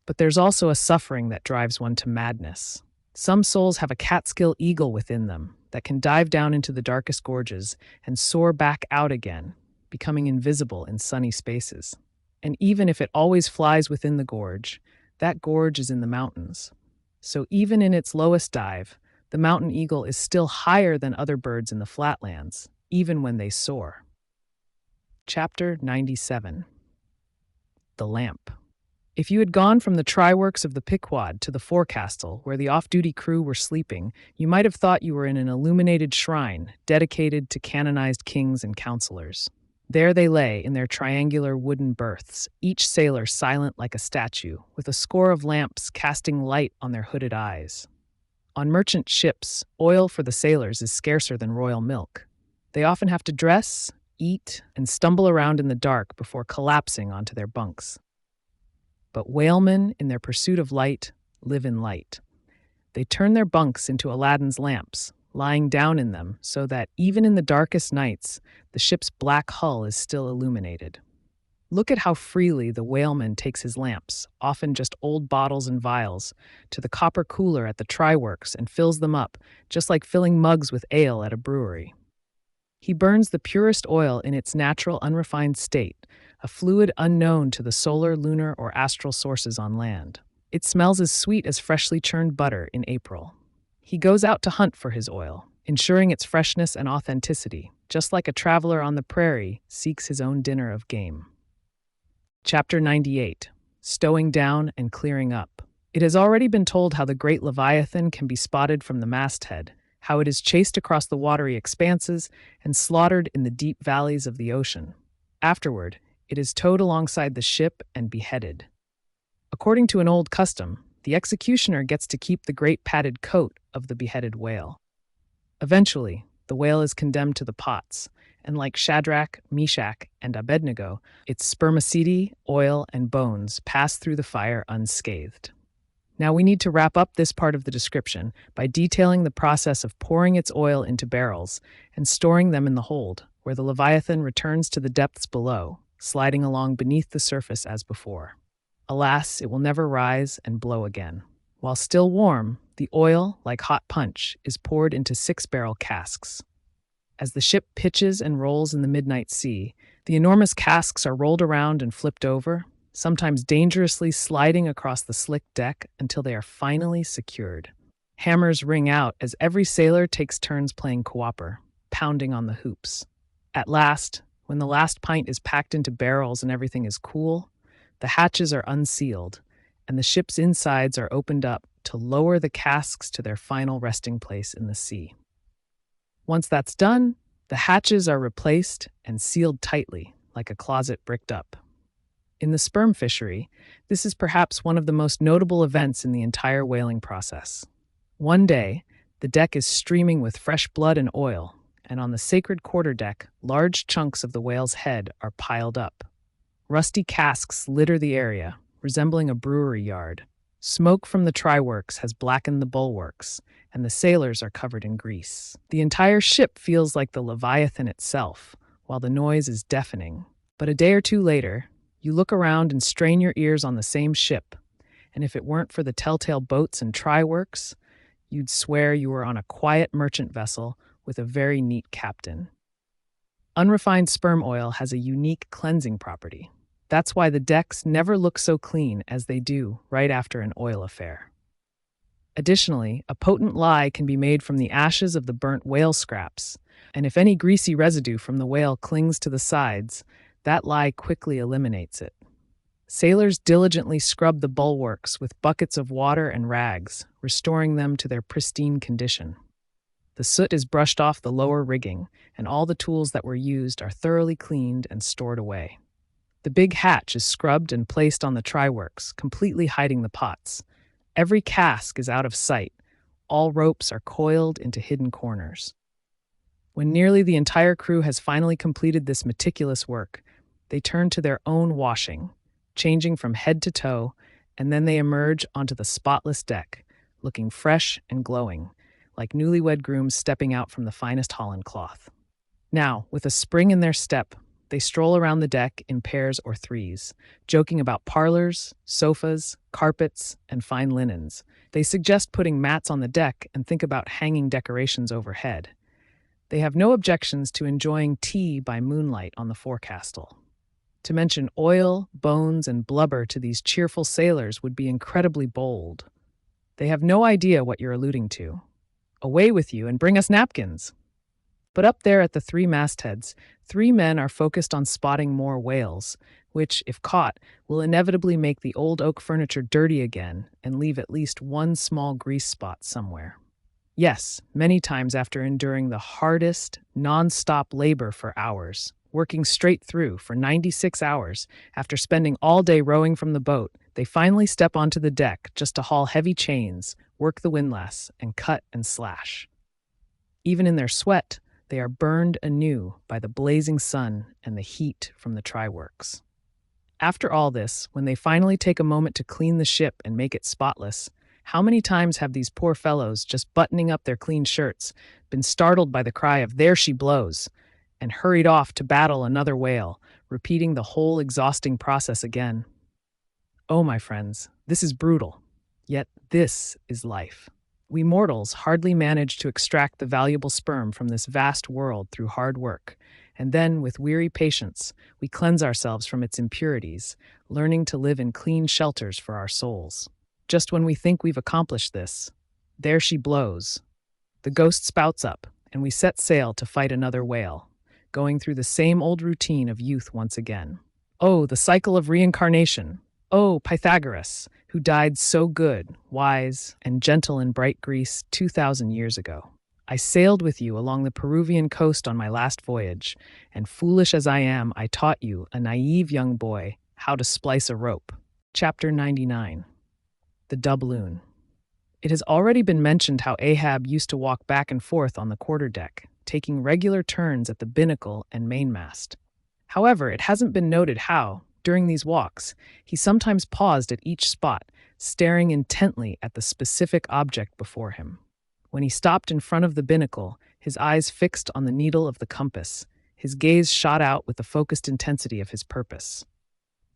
but there's also a suffering that drives one to madness. Some souls have a Catskill eagle within them that can dive down into the darkest gorges and soar back out again, becoming invisible in sunny spaces. And even if it always flies within the gorge, that gorge is in the mountains. So even in its lowest dive, the mountain eagle is still higher than other birds in the flatlands, even when they soar. Chapter 97. The Lamp. If you had gone from the try-works of the Pequod to the forecastle, where the off-duty crew were sleeping, you might have thought you were in an illuminated shrine dedicated to canonized kings and counselors. There they lay in their triangular wooden berths, each sailor silent like a statue, with a score of lamps casting light on their hooded eyes. On merchant ships, oil for the sailors is scarcer than royal milk. They often have to dress, eat, and stumble around in the dark before collapsing onto their bunks. But whalemen, in their pursuit of light, live in light. They turn their bunks into Aladdin's lamps, lying down in them so that even in the darkest nights, the ship's black hull is still illuminated. Look at how freely the whaleman takes his lamps, often just old bottles and vials, to the copper cooler at the try-works and fills them up, just like filling mugs with ale at a brewery. He burns the purest oil in its natural, unrefined state, a fluid unknown to the solar, lunar, or astral sources on land. It smells as sweet as freshly churned butter in April. He goes out to hunt for his oil, ensuring its freshness and authenticity, just like a traveler on the prairie seeks his own dinner of game. Chapter 98. Stowing Down and Clearing Up. It has already been told how the great Leviathan can be spotted from the masthead, how it is chased across the watery expanses and slaughtered in the deep valleys of the ocean. Afterward, it is towed alongside the ship and beheaded. According to an old custom, the executioner gets to keep the great padded coat of the beheaded whale. Eventually, the whale is condemned to the pots, and like Shadrach, Meshach, and Abednego, its spermaceti, oil, and bones pass through the fire unscathed. Now we need to wrap up this part of the description by detailing the process of pouring its oil into barrels and storing them in the hold, where the Leviathan returns to the depths below, sliding along beneath the surface as before. Alas, it will never rise and blow again. While still warm, the oil, like hot punch, is poured into 6-barrel casks. As the ship pitches and rolls in the midnight sea, the enormous casks are rolled around and flipped over, sometimes dangerously sliding across the slick deck until they are finally secured. Hammers ring out as every sailor takes turns playing cooper, pounding on the hoops. At last, when the last pint is packed into barrels and everything is cool, the hatches are unsealed, and the ship's insides are opened up to lower the casks to their final resting place in the sea. Once that's done, the hatches are replaced and sealed tightly, like a closet bricked up. In the sperm fishery, this is perhaps one of the most notable events in the entire whaling process. One day, the deck is streaming with fresh blood and oil, and on the sacred quarterdeck, large chunks of the whale's head are piled up. Rusty casks litter the area, resembling a brewery yard. Smoke from the try-works has blackened the bulwarks, and the sailors are covered in grease. The entire ship feels like the Leviathan itself, while the noise is deafening. But a day or two later, you look around and strain your ears on the same ship, and if it weren't for the telltale boats and try-works, you'd swear you were on a quiet merchant vessel with a very neat captain. Unrefined sperm oil has a unique cleansing property. That's why the decks never look so clean as they do right after an oil affair. Additionally, a potent lye can be made from the ashes of the burnt whale scraps, and if any greasy residue from the whale clings to the sides, that lye quickly eliminates it. Sailors diligently scrub the bulwarks with buckets of water and rags, restoring them to their pristine condition. The soot is brushed off the lower rigging, and all the tools that were used are thoroughly cleaned and stored away. The big hatch is scrubbed and placed on the try-works, completely hiding the pots. Every cask is out of sight. All ropes are coiled into hidden corners. When nearly the entire crew has finally completed this meticulous work, they turn to their own washing, changing from head to toe, and then they emerge onto the spotless deck, looking fresh and glowing, like newlywed grooms stepping out from the finest holland cloth. Now, with a spring in their step, they stroll around the deck in pairs or threes, joking about parlors, sofas, carpets, and fine linens. They suggest putting mats on the deck and think about hanging decorations overhead. They have no objections to enjoying tea by moonlight on the forecastle. To mention oil, bones, and blubber to these cheerful sailors would be incredibly bold. They have no idea what you're alluding to. Away with you and bring us napkins. But up there at the 3 mastheads, 3 men are focused on spotting more whales, which, if caught, will inevitably make the old oak furniture dirty again and leave at least one small grease spot somewhere. Yes, many times after enduring the hardest, non-stop labor for hours, working straight through for 96 hours, after spending all day rowing from the boat, they finally step onto the deck just to haul heavy chains, work the windlass, and cut and slash. Even in their sweat, they are burned anew by the blazing sun and the heat from the try-works. After all this, when they finally take a moment to clean the ship and make it spotless, How many times have these poor fellows, just buttoning up their clean shirts, been startled by the cry of "There she blows!" and hurried off to battle another whale, repeating the whole exhausting process again? Oh, my friends, this is brutal. Yet this is life. We mortals hardly manage to extract the valuable sperm from this vast world through hard work, and then, with weary patience, we cleanse ourselves from its impurities, learning to live in clean shelters for our souls. Just when we think we've accomplished this, there she blows. The ghost spouts up, and we set sail to fight another whale, going through the same old routine of youth once again. Oh, the cycle of reincarnation! Oh, Pythagoras, who died so good, wise, and gentle in bright Greece 2,000 years ago. I sailed with you along the Peruvian coast on my last voyage, and foolish as I am, I taught you, a naive young boy, how to splice a rope. Chapter 99. The Doubloon. It has already been mentioned how Ahab used to walk back and forth on the quarterdeck, taking regular turns at the binnacle and mainmast. However, it hasn't been noted how, during these walks, he sometimes paused at each spot, staring intently at the specific object before him. When he stopped in front of the binnacle, his eyes fixed on the needle of the compass, his gaze shot out with the focused intensity of his purpose.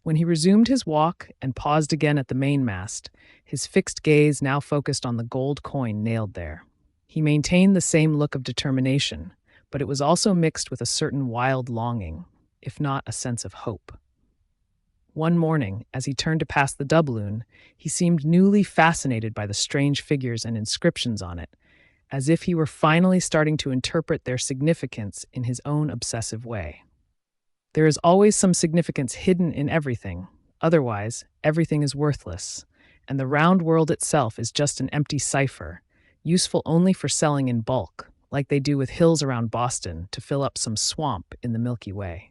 When he resumed his walk and paused again at the mainmast, his fixed gaze now focused on the gold coin nailed there. He maintained the same look of determination, but it was also mixed with a certain wild longing, if not a sense of hope. One morning, as he turned to pass the doubloon, he seemed newly fascinated by the strange figures and inscriptions on it, as if he were finally starting to interpret their significance in his own obsessive way. There is always some significance hidden in everything, otherwise, everything is worthless, and the round world itself is just an empty cipher, useful only for selling in bulk, like they do with hills around Boston to fill up some swamp in the Milky Way.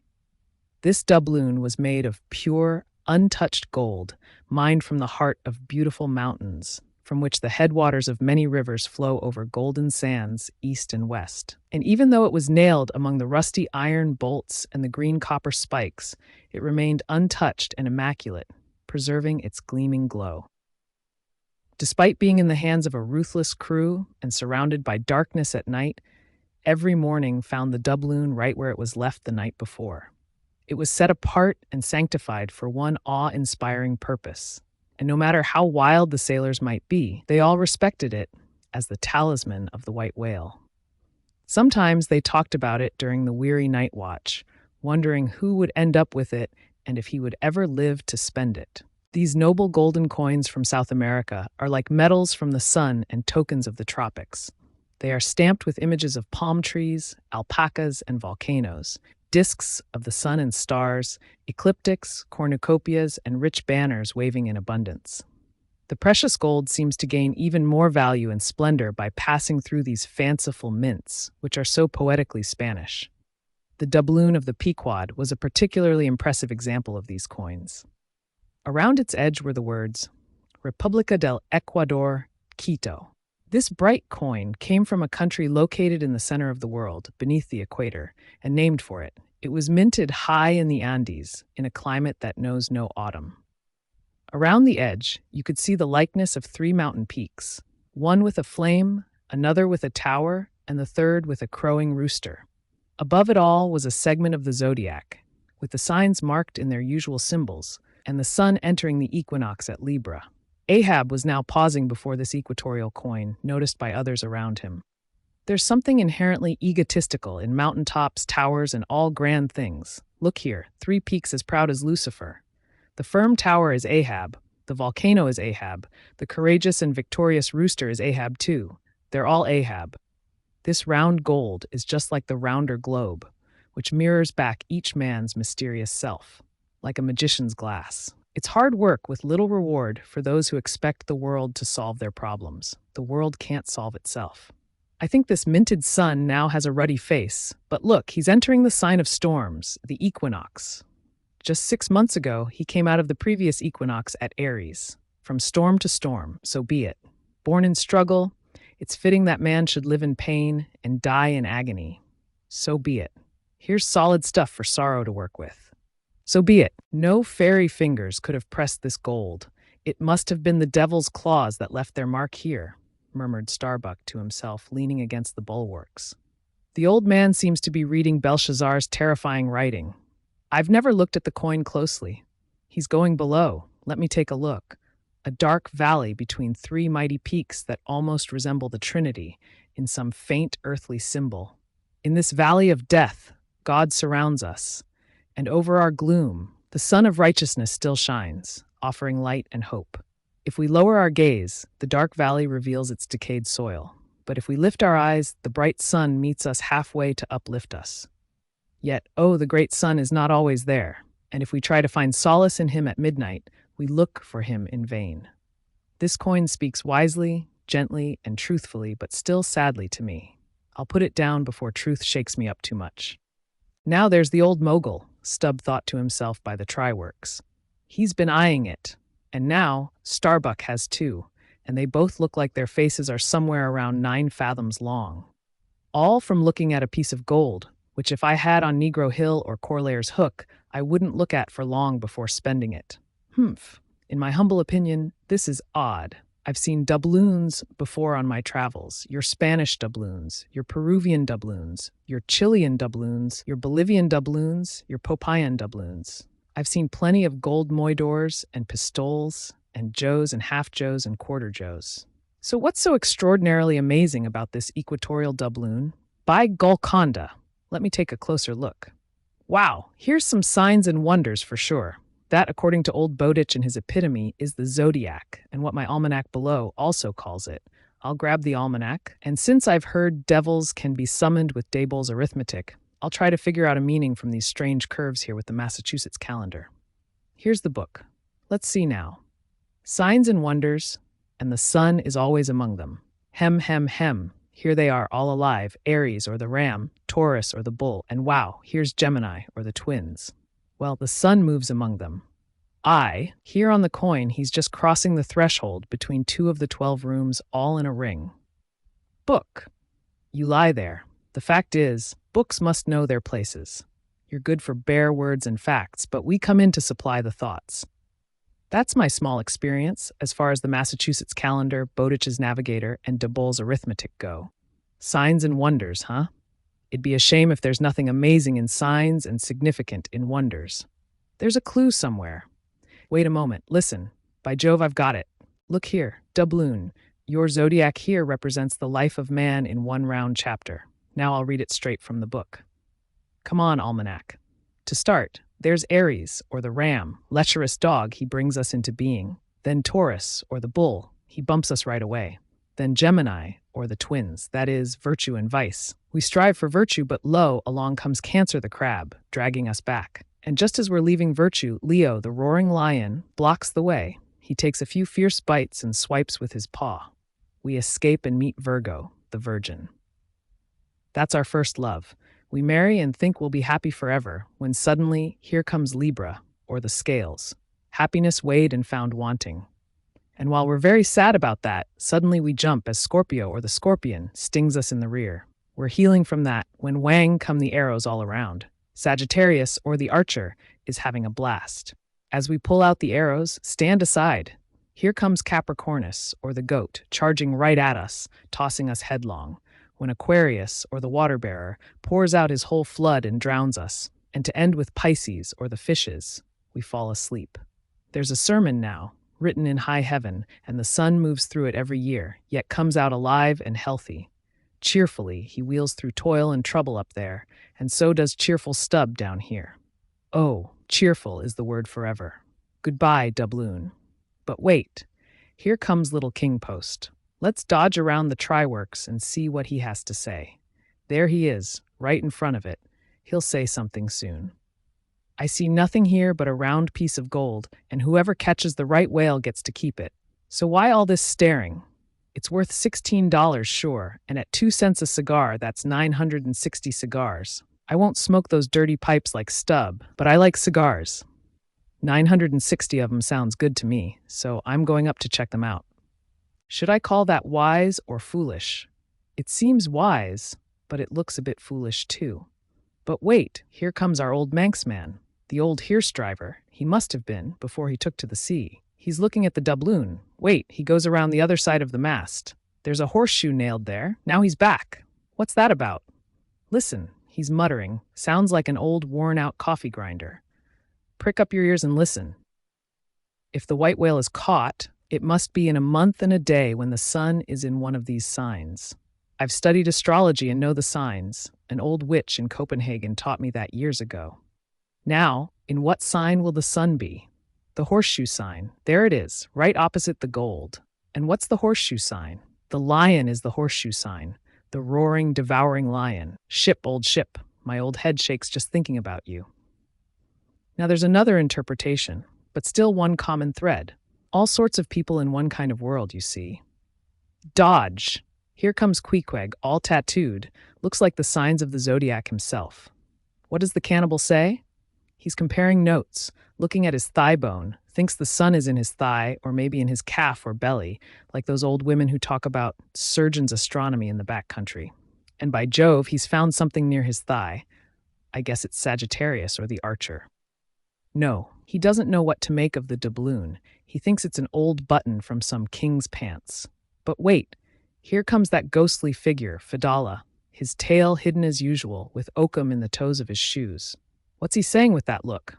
This doubloon was made of pure, untouched gold, mined from the heart of beautiful mountains, from which the headwaters of many rivers flow over golden sands east and west. And even though it was nailed among the rusty iron bolts and the green copper spikes, it remained untouched and immaculate, preserving its gleaming glow. Despite being in the hands of a ruthless crew and surrounded by darkness at night, every morning found the doubloon right where it was left the night before. It was set apart and sanctified for one awe-inspiring purpose, and no matter how wild the sailors might be, they all respected it as the talisman of the white whale. Sometimes they talked about it during the weary night watch, wondering who would end up with it and if he would ever live to spend it. These noble golden coins from South America are like medals from the sun and tokens of the tropics. They are stamped with images of palm trees, alpacas, and volcanoes, discs of the sun and stars, ecliptics, cornucopias, and rich banners waving in abundance. The precious gold seems to gain even more value and splendor by passing through these fanciful mints, which are so poetically Spanish. The doubloon of the Pequod was a particularly impressive example of these coins. Around its edge were the words, República del Ecuador, Quito. This bright coin came from a country located in the center of the world, beneath the equator, and named for it. It was minted high in the Andes, in a climate that knows no autumn. Around the edge, you could see the likeness of 3 mountain peaks, one with a flame, another with a tower, and the third with a crowing rooster. Above it all was a segment of the zodiac, with the signs marked in their usual symbols, and the sun entering the equinox at Libra. Ahab was now pausing before this equatorial coin, noticed by others around him. There's something inherently egotistical in mountaintops, towers, and all grand things. Look here, 3 peaks as proud as Lucifer. The firm tower is Ahab, the volcano is Ahab, the courageous and victorious rooster is Ahab too. They're all Ahab. This round gold is just like the rounder globe, which mirrors back each man's mysterious self, like a magician's glass. It's hard work with little reward for those who expect the world to solve their problems. The world can't solve itself. I think this minted sun now has a ruddy face, but look, he's entering the sign of storms, the equinox. Just 6 months ago, he came out of the previous equinox at Aries. From storm to storm, so be it. Born in struggle, it's fitting that man should live in pain and die in agony. So be it. Here's solid stuff for sorrow to work with. So be it. No fairy fingers could have pressed this gold. It must have been the devil's claws that left their mark here, murmured Starbuck to himself, leaning against the bulwarks. The old man seems to be reading Belshazzar's terrifying writing. I've never looked at the coin closely. He's going below. Let me take a look. A dark valley between three mighty peaks that almost resemble the Trinity in some faint earthly symbol. In this valley of death, God surrounds us, and over our gloom, the sun of righteousness still shines, offering light and hope. If we lower our gaze, the dark valley reveals its decayed soil. But if we lift our eyes, the bright sun meets us halfway to uplift us. Yet, oh, the great sun is not always there, and if we try to find solace in him at midnight, we look for him in vain. This coin speaks wisely, gently, and truthfully, but still sadly to me. I'll put it down before truth shakes me up too much. Now there's the old mogul, Stubb thought to himself by the try-works. He's been eyeing it, and now Starbuck has too, and they both look like their faces are somewhere around 9 fathoms long. All from looking at a piece of gold, which if I had on Negro Hill or Corlair's Hook, I wouldn't look at for long before spending it. Humph. In my humble opinion, this is odd. I've seen doubloons before on my travels, your Spanish doubloons, your Peruvian doubloons, your Chilean doubloons, your Bolivian doubloons, your Popayan doubloons. I've seen plenty of gold moidors and pistoles and joes and half-joes and quarter-joes. So what's so extraordinarily amazing about this equatorial doubloon? By Golconda, let me take a closer look. Wow, here's some signs and wonders for sure. That, according to old Bowditch in his epitome, is the zodiac, and what my almanac below also calls it. I'll grab the almanac, and since I've heard devils can be summoned with Daboll's arithmetic, I'll try to figure out a meaning from these strange curves here with the Massachusetts calendar. Here's the book. Let's see now. Signs and wonders, and the sun is always among them. Hem, hem, hem. Here they are, all alive, Aries or the ram, Taurus or the bull, and wow, here's Gemini or the twins. Well, the sun moves among them. Here on the coin, he's just crossing the threshold between 2 of the 12 rooms, all in a ring. Book. You lie there. The fact is, books must know their places. You're good for bare words and facts, but we come in to supply the thoughts. That's my small experience as far as the Massachusetts calendar, Bowditch's navigator, and Daboll's arithmetic go. Signs and wonders, huh? It'd be a shame if there's nothing amazing in signs and significant in wonders. There's a clue somewhere. Wait a moment, listen. By Jove, I've got it. Look here, Doubloon. Your zodiac here represents the life of man in one round chapter. Now I'll read it straight from the book. Come on, Almanac. To start, there's Aries, or the ram, lecherous dog, he brings us into being. Then Taurus, or the bull, he bumps us right away. Then Gemini, or the twins, that is, virtue and vice. We strive for virtue, but lo, along comes Cancer the crab, dragging us back. And just as we're leaving virtue, Leo, the roaring lion, blocks the way. He takes a few fierce bites and swipes with his paw. We escape and meet Virgo, the virgin. That's our first love. We marry and think we'll be happy forever, when suddenly, here comes Libra, or the scales. Happiness weighed and found wanting. And while we're very sad about that, suddenly we jump as Scorpio, or the scorpion, stings us in the rear. We're healing from that when whang come the arrows all around. Sagittarius, or the archer, is having a blast. As we pull out the arrows, stand aside. Here comes Capricornus, or the goat, charging right at us, tossing us headlong. When Aquarius, or the water-bearer, pours out his whole flood and drowns us. And to end with Pisces, or the fishes, we fall asleep. There's a sermon now, written in high heaven, and the sun moves through it every year, yet comes out alive and healthy. Cheerfully, he wheels through toil and trouble up there, and so does cheerful Stubb down here. Oh, cheerful is the word forever. Goodbye, Doubloon. But wait, here comes little King Post. Let's dodge around the try-works and see what he has to say. There he is, right in front of it. He'll say something soon. I see nothing here but a round piece of gold, and whoever catches the right whale gets to keep it. So why all this staring? It's worth $16 sure, and at 2 cents a cigar, that's 960 cigars. I won't smoke those dirty pipes like Stubb, but I like cigars. 960 of them sounds good to me, so I'm going up to check them out. Should I call that wise or foolish? It seems wise, but it looks a bit foolish too. But wait, here comes our old Manx man, the old hearse driver. He must have been, before he took to the sea. He's looking at the doubloon. Wait, he goes around the other side of the mast. There's a horseshoe nailed there. Now he's back. What's that about? Listen, he's muttering. Sounds like an old, worn-out coffee grinder. Prick up your ears and listen. If the white whale is caught, it must be in a month and a day when the sun is in one of these signs. I've studied astrology and know the signs. An old witch in Copenhagen taught me that years ago. Now, in what sign will the sun be? The horseshoe sign. There it is, right opposite the gold. And what's the horseshoe sign? The lion is the horseshoe sign. The roaring, devouring lion. Ship, old ship. My old head shakes just thinking about you. Now there's another interpretation, but still one common thread. All sorts of people in one kind of world, you see. Dodge! Here comes Queequeg, all tattooed. Looks like the signs of the zodiac himself. What does the cannibal say? He's comparing notes, looking at his thigh bone, thinks the sun is in his thigh or maybe in his calf or belly, like those old women who talk about surgeon's astronomy in the back country. And by Jove, he's found something near his thigh. I guess it's Sagittarius or the archer. No, he doesn't know what to make of the doubloon. He thinks it's an old button from some king's pants. But wait, here comes that ghostly figure, Fedallah, his tail hidden as usual, with oakum in the toes of his shoes. What's he saying with that look?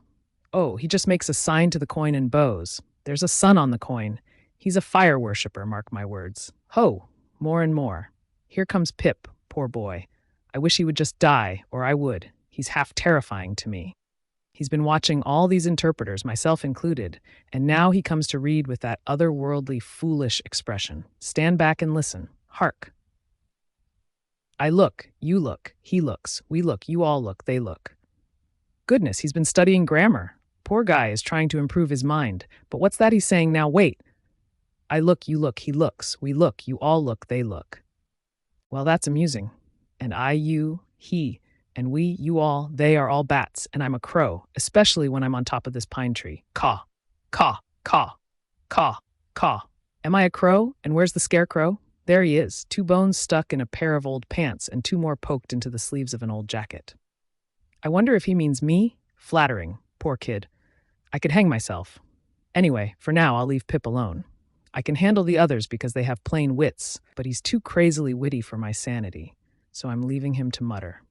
Oh, he just makes a sign to the coin and bows. There's a sun on the coin. He's a fire worshipper, mark my words. Ho! More and more. Here comes Pip, poor boy. I wish he would just die, or I would. He's half terrifying to me. He's been watching all these interpreters, myself included, and now he comes to read with that otherworldly, foolish expression. Stand back and listen. Hark. I look, you look, he looks, we look, you all look, they look. Goodness, he's been studying grammar. Poor guy is trying to improve his mind. But what's that he's saying now? Wait. I look, you look, he looks, we look, you all look, they look. Well, that's amusing. And I, you, he, and we, you all, they are all bats, and I'm a crow, especially when I'm on top of this pine tree. Caw, caw, caw, caw, caw. Am I a crow? And where's the scarecrow? There he is, 2 bones stuck in a pair of old pants and 2 more poked into the sleeves of an old jacket. I wonder if he means me? Flattering. Poor kid. I could hang myself. Anyway, for now I'll leave Pip alone. I can handle the others because they have plain wits, but he's too crazily witty for my sanity, so I'm leaving him to mutter.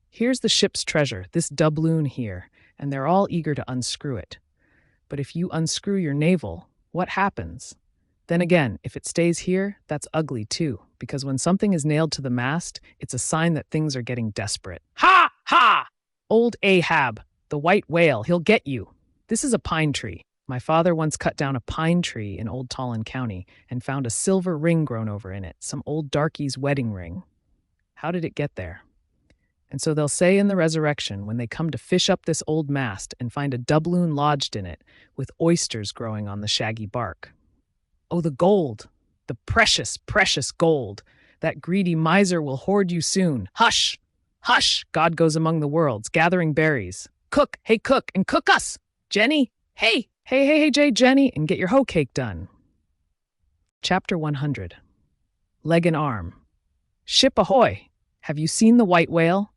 Here's the ship's treasure, this doubloon here, and they're all eager to unscrew it. But if you unscrew your navel, what happens? Then again, if it stays here, that's ugly too, because when something is nailed to the mast, it's a sign that things are getting desperate. Ha! Ha! Old Ahab, the white whale, he'll get you. This is a pine tree. My father once cut down a pine tree in Old Tolland County and found a silver ring grown over in it, some old darkie's wedding ring. How did it get there? And so they'll say in the resurrection, when they come to fish up this old mast and find a doubloon lodged in it, with oysters growing on the shaggy bark. Oh, the gold! The precious, precious gold! That greedy miser will hoard you soon. Hush! Hush! God goes among the worlds, gathering berries. Cook! Hey, cook! And cook us! Jenny! Hey! Hey, Jay, Jenny! And get your hoe cake done. Chapter 100. Leg and arm. Ship ahoy! Have you seen the white whale?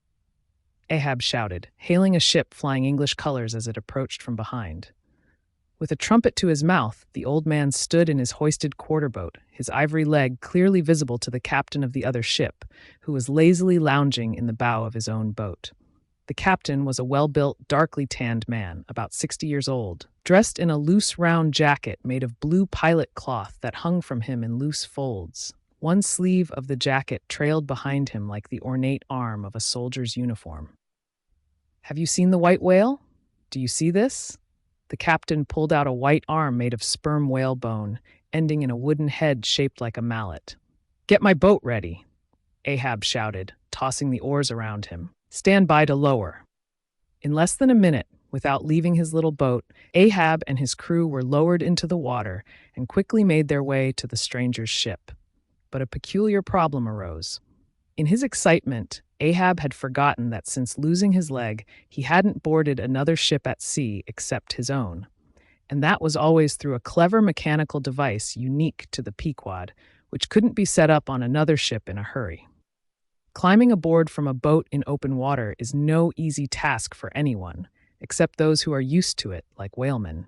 Ahab shouted, hailing a ship flying English colors as it approached from behind. With a trumpet to his mouth, the old man stood in his hoisted quarterboat, his ivory leg clearly visible to the captain of the other ship, who was lazily lounging in the bow of his own boat. The captain was a well-built, darkly tanned man, about 60 years old, dressed in a loose round jacket made of blue pilot cloth that hung from him in loose folds. One sleeve of the jacket trailed behind him like the ornate arm of a soldier's uniform. Have you seen the white whale? Do you see this? The captain pulled out a white arm made of sperm whale bone, ending in a wooden head shaped like a mallet. Get my boat ready, Ahab shouted, tossing the oars around him. Stand by to lower. In less than a minute, without leaving his little boat, Ahab and his crew were lowered into the water and quickly made their way to the stranger's ship. But a peculiar problem arose. In his excitement, Ahab had forgotten that since losing his leg, he hadn't boarded another ship at sea except his own. And that was always through a clever mechanical device unique to the Pequod, which couldn't be set up on another ship in a hurry. Climbing aboard from a boat in open water is no easy task for anyone, except those who are used to it, like whalemen.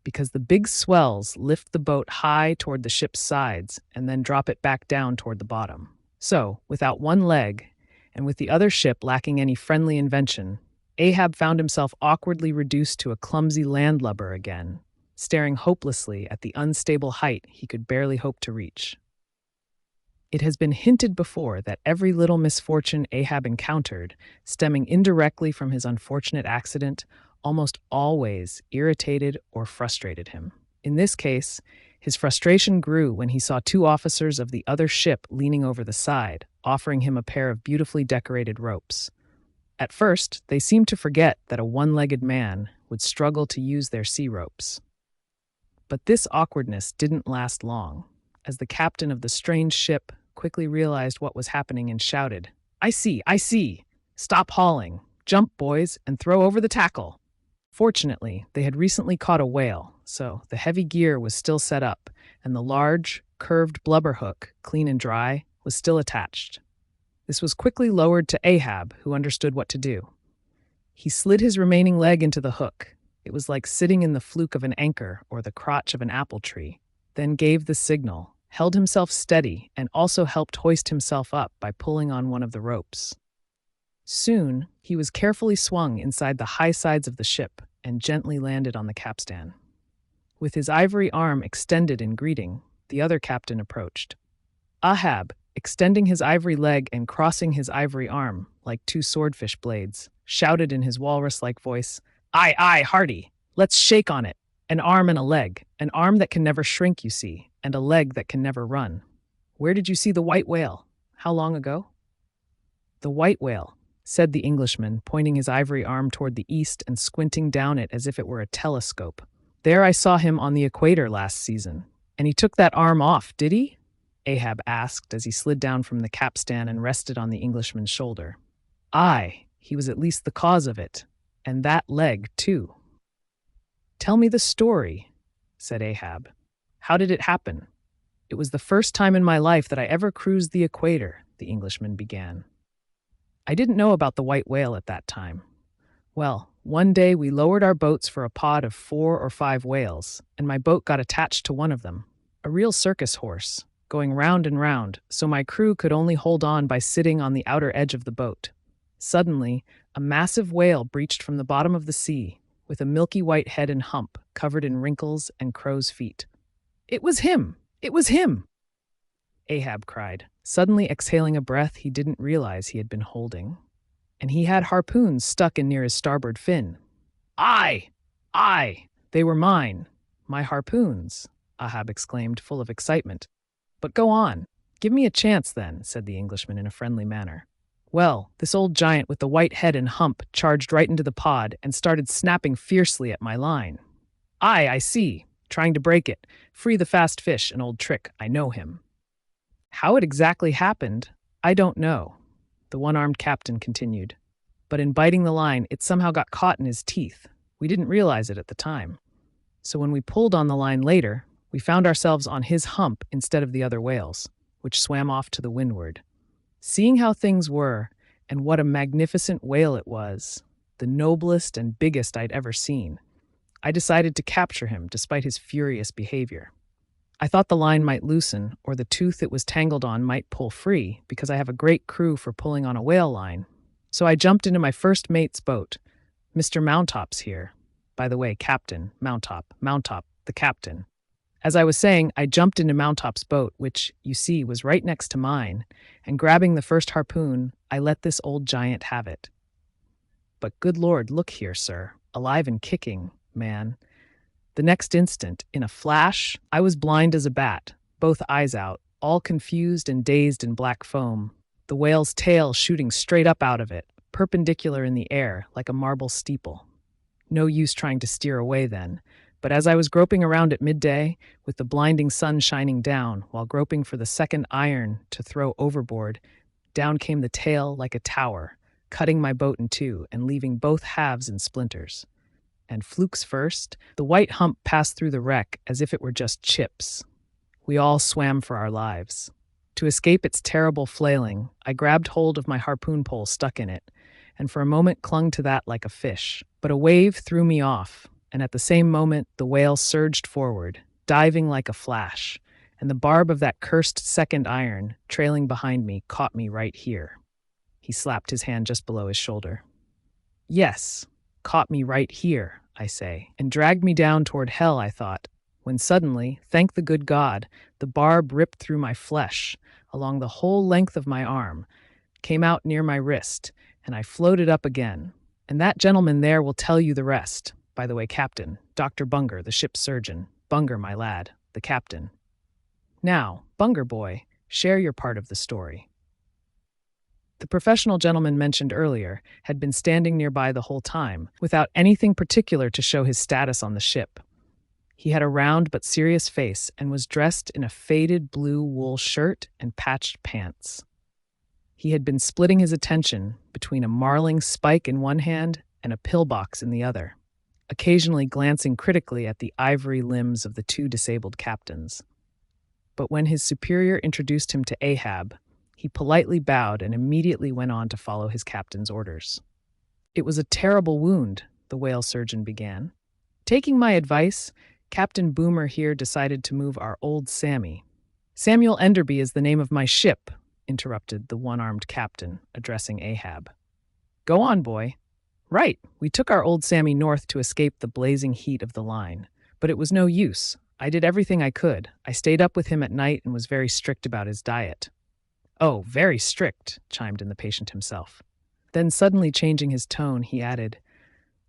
because the big swells lift the boat high toward the ship's sides and then drop it back down toward the bottom. So, without one leg, and with the other ship lacking any friendly invention, Ahab found himself awkwardly reduced to a clumsy landlubber again, staring hopelessly at the unstable height he could barely hope to reach. It has been hinted before that every little misfortune Ahab encountered, stemming indirectly from his unfortunate accident, almost always irritated or frustrated him. In this case, his frustration grew when he saw two officers of the other ship leaning over the side, offering him a pair of beautifully decorated ropes. At first, they seemed to forget that a one-legged man would struggle to use their sea ropes. But this awkwardness didn't last long, as the captain of the strange ship quickly realized what was happening and shouted, I see! Stop hauling! Jump, boys, and throw over the tackle!" Fortunately, they had recently caught a whale, so the heavy gear was still set up, and the large, curved blubber hook, clean and dry, was still attached. This was quickly lowered to Ahab, who understood what to do. He slid his remaining leg into the hook. It was like sitting in the fluke of an anchor or the crotch of an apple tree, then gave the signal, held himself steady, and also helped hoist himself up by pulling on one of the ropes. Soon, he was carefully swung inside the high sides of the ship and gently landed on the capstan. With his ivory arm extended in greeting, the other captain approached. Ahab, extending his ivory leg and crossing his ivory arm, like two swordfish blades, shouted in his walrus-like voice, Aye, hearty! Let's shake on it! An arm and a leg, an arm that can never shrink, you see, and a leg that can never run. Where did you see the white whale? How long ago? The white whale, said the Englishman, pointing his ivory arm toward the east and squinting down it as if it were a telescope. There I saw him on the equator last season. And he took that arm off, did he? Ahab asked as he slid down from the capstan and rested on the Englishman's shoulder. Aye, he was at least the cause of it. And that leg, too. Tell me the story, said Ahab. How did it happen? It was the first time in my life that I ever cruised the equator, the Englishman began. I didn't know about the white whale at that time. Well, one day we lowered our boats for a pod of 4 or 5 whales, and my boat got attached to one of them, a real circus horse, going round and round, so my crew could only hold on by sitting on the outer edge of the boat. Suddenly, a massive whale breached from the bottom of the sea, with a milky white head and hump covered in wrinkles and crow's feet. It was him! It was him! Ahab cried, suddenly exhaling a breath he didn't realize he had been holding. And he had harpoons stuck in near his starboard fin. Aye! They were mine. My harpoons, Ahab exclaimed, full of excitement. But go on. Give me a chance, then, said the Englishman in a friendly manner. Well, this old giant with the white head and hump charged right into the pod and started snapping fiercely at my line. Aye, I see. Trying to break it. Free the fast fish, an old trick. I know him. How it exactly happened, I don't know, the one-armed captain continued. But in biting the line, it somehow got caught in his teeth. We didn't realize it at the time. So when we pulled on the line later, we found ourselves on his hump instead of the other whales, which swam off to the windward. Seeing how things were, and what a magnificent whale it was, the noblest and biggest I'd ever seen, I decided to capture him despite his furious behavior. I thought the line might loosen, or the tooth it was tangled on might pull free, because I have a great crew for pulling on a whale line. So I jumped into my first mate's boat. Mr. Mountop's here. By the way, Captain, Mountop, the captain. As I was saying, I jumped into Mountop's boat, which, you see, was right next to mine, and grabbing the first harpoon, I let this old giant have it. But good Lord, look here, sir. Alive and kicking, man. The next instant, in a flash, I was blind as a bat, both eyes out, all confused and dazed in black foam, the whale's tail shooting straight up out of it, perpendicular in the air, like a marble steeple. No use trying to steer away then, but as I was groping around at midday, with the blinding sun shining down, while groping for the second iron to throw overboard, down came the tail like a tower, cutting my boat in two and leaving both halves in splinters. And flukes first, the white hump passed through the wreck as if it were just chips. We all swam for our lives. To escape its terrible flailing, I grabbed hold of my harpoon pole stuck in it, and for a moment clung to that like a fish. But a wave threw me off, and at the same moment the whale surged forward, diving like a flash, and the barb of that cursed second iron, trailing behind me, caught me right here. He slapped his hand just below his shoulder. Yes, caught me right here, I say, and dragged me down toward hell, I thought, when suddenly, thank the good God, the barb ripped through my flesh, along the whole length of my arm, came out near my wrist, and I floated up again. And that gentleman there will tell you the rest. By the way, Captain, Dr. Bunger, the ship's surgeon. Bunger, my lad, the captain. Now, Bunger boy, share your part of the story. The professional gentleman mentioned earlier had been standing nearby the whole time, without anything particular to show his status on the ship. He had a round but serious face and was dressed in a faded blue wool shirt and patched pants. He had been splitting his attention between a marling spike in one hand and a pillbox in the other, occasionally glancing critically at the ivory limbs of the two disabled captains. But when his superior introduced him to Ahab, he politely bowed and immediately went on to follow his captain's orders. It was a terrible wound, the whale surgeon began. Taking my advice, Captain Boomer here decided to move our old Sammy. Samuel Enderby is the name of my ship, interrupted the one-armed captain, addressing Ahab. Go on, boy. Right, we took our old Sammy north to escape the blazing heat of the line, but it was no use. I did everything I could. I stayed up with him at night and was very strict about his diet. Oh, very strict, chimed in the patient himself. Then suddenly changing his tone, he added,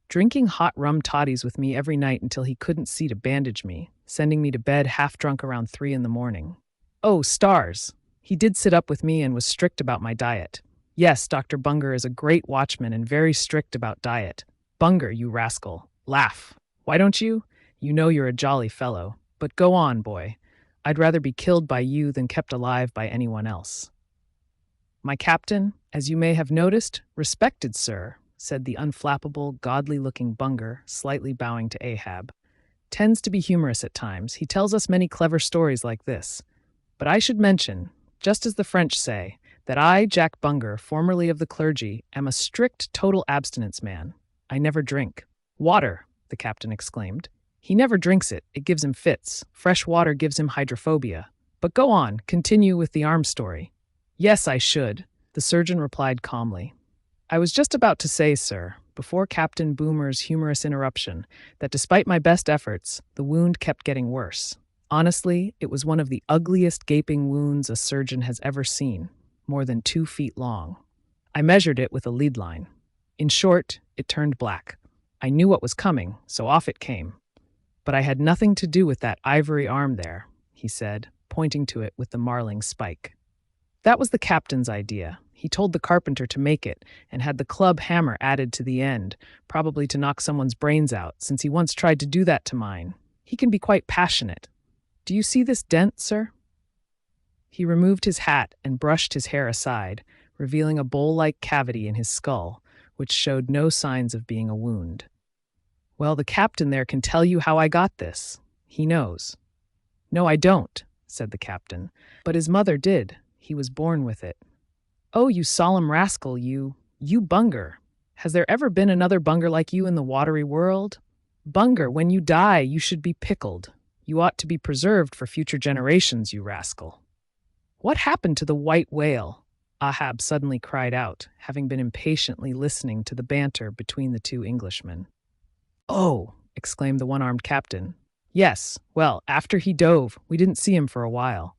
drinking hot rum toddies with me every night until he couldn't see to bandage me, sending me to bed half drunk around 3 a.m. Oh, stars! He did sit up with me and was strict about my diet. Yes, Dr. Bunger is a great watchman and very strict about diet. Bunger, you rascal. Laugh. Why don't you? You know you're a jolly fellow. But go on, boy. I'd rather be killed by you than kept alive by anyone else. My captain, as you may have noticed, respected sir, said the unflappable, godly-looking Bunger, slightly bowing to Ahab, tends to be humorous at times. He tells us many clever stories like this. But I should mention, just as the French say, that I, Jack Bunger, formerly of the clergy, am a strict total abstinence man. I never drink. Water, the captain exclaimed. He never drinks it. It gives him fits. Fresh water gives him hydrophobia. But go on, continue with the arm story. Yes, I should, the surgeon replied calmly. I was just about to say, sir, before Captain Boomer's humorous interruption, that despite my best efforts, the wound kept getting worse. Honestly, it was one of the ugliest gaping wounds a surgeon has ever seen, more than 2 feet long. I measured it with a lead line. In short, it turned black. I knew what was coming, so off it came. But I had nothing to do with that ivory arm there, he said, pointing to it with the marling spike. That was the captain's idea. He told the carpenter to make it and had the club hammer added to the end, probably to knock someone's brains out, since he once tried to do that to mine. He can be quite passionate. Do you see this dent, sir? He removed his hat and brushed his hair aside, revealing a bowl-like cavity in his skull, which showed no signs of being a wound. Well, the captain there can tell you how I got this. He knows. No, I don't, said the captain. But his mother did. He was born with it. Oh, you solemn rascal, you Bunger. Has there ever been another Bunger like you in the watery world? Bunger, when you die, you should be pickled. You ought to be preserved for future generations, you rascal. What happened to the white whale? Ahab suddenly cried out, having been impatiently listening to the banter between the two Englishmen. Oh, exclaimed the one-armed captain. Yes, well, after he dove, we didn't see him for a while.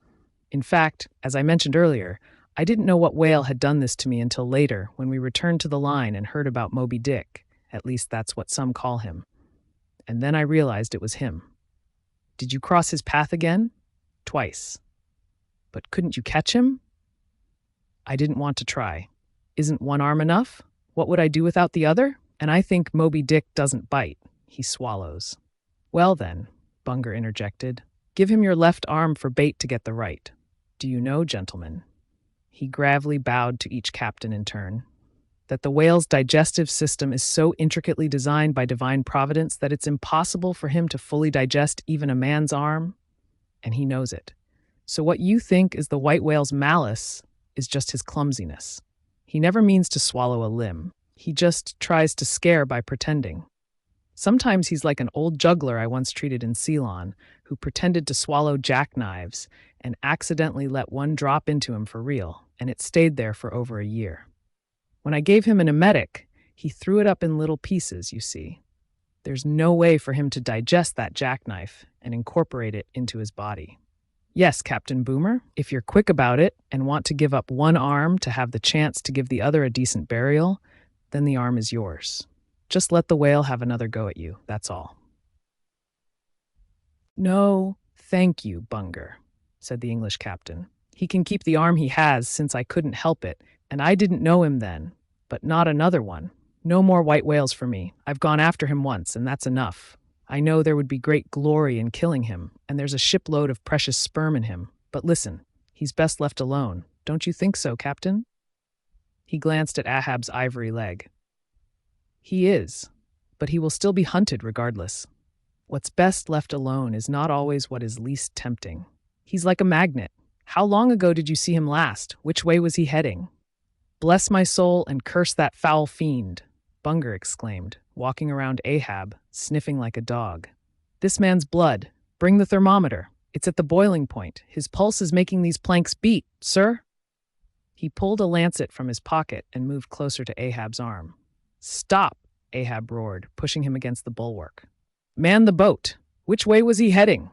In fact, as I mentioned earlier, I didn't know what whale had done this to me until later, when we returned to the line and heard about Moby Dick. At least that's what some call him. And then I realized it was him. Did you cross his path again? Twice. But couldn't you catch him? I didn't want to try. Isn't one arm enough? What would I do without the other? And I think Moby Dick doesn't bite. He swallows. Well then, Bunger interjected, give him your left arm for bait to get the right. Do you know, gentlemen, he gravely bowed to each captain in turn, that the whale's digestive system is so intricately designed by divine providence that it's impossible for him to fully digest even a man's arm? And he knows it. So what you think is the white whale's malice is just his clumsiness. He never means to swallow a limb. He just tries to scare by pretending. Sometimes he's like an old juggler I once treated in Ceylon, who pretended to swallow jackknives and accidentally let one drop into him for real, and it stayed there for over a year. When I gave him an emetic, he threw it up in little pieces, you see. There's no way for him to digest that jackknife and incorporate it into his body. Yes, Captain Boomer, if you're quick about it and want to give up one arm to have the chance to give the other a decent burial, then the arm is yours. Just let the whale have another go at you, that's all. No, thank you, Bunger, said the English captain. He can keep the arm he has since I couldn't help it, and I didn't know him then, but not another one. No more white whales for me. I've gone after him once, and that's enough. I know there would be great glory in killing him, and there's a shipload of precious sperm in him. But listen, he's best left alone. Don't you think so, Captain? He glanced at Ahab's ivory leg. He is, but he will still be hunted regardless. What's best left alone is not always what is least tempting. He's like a magnet. How long ago did you see him last? Which way was he heading? Bless my soul and curse that foul fiend, Bunger exclaimed, walking around Ahab, sniffing like a dog. This man's blood. Bring the thermometer. It's at the boiling point. His pulse is making these planks beat, sir. He pulled a lancet from his pocket and moved closer to Ahab's arm. Stop, Ahab roared, pushing him against the bulwark. Man the boat. Which way was he heading?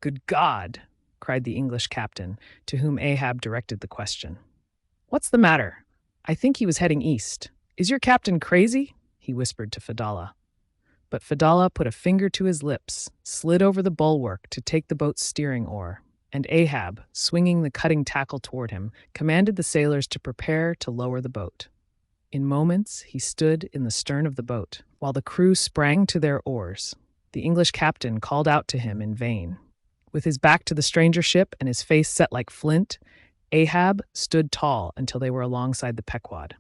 Good God, cried the English captain, to whom Ahab directed the question. What's the matter? I think he was heading east. Is your captain crazy? He whispered to Fedallah. But Fedallah put a finger to his lips, slid over the bulwark to take the boat's steering oar, and Ahab, swinging the cutting tackle toward him, commanded the sailors to prepare to lower the boat. In moments, he stood in the stern of the boat, while the crew sprang to their oars. The English captain called out to him in vain. With his back to the stranger ship and his face set like flint, Ahab stood tall until they were alongside the Pequod.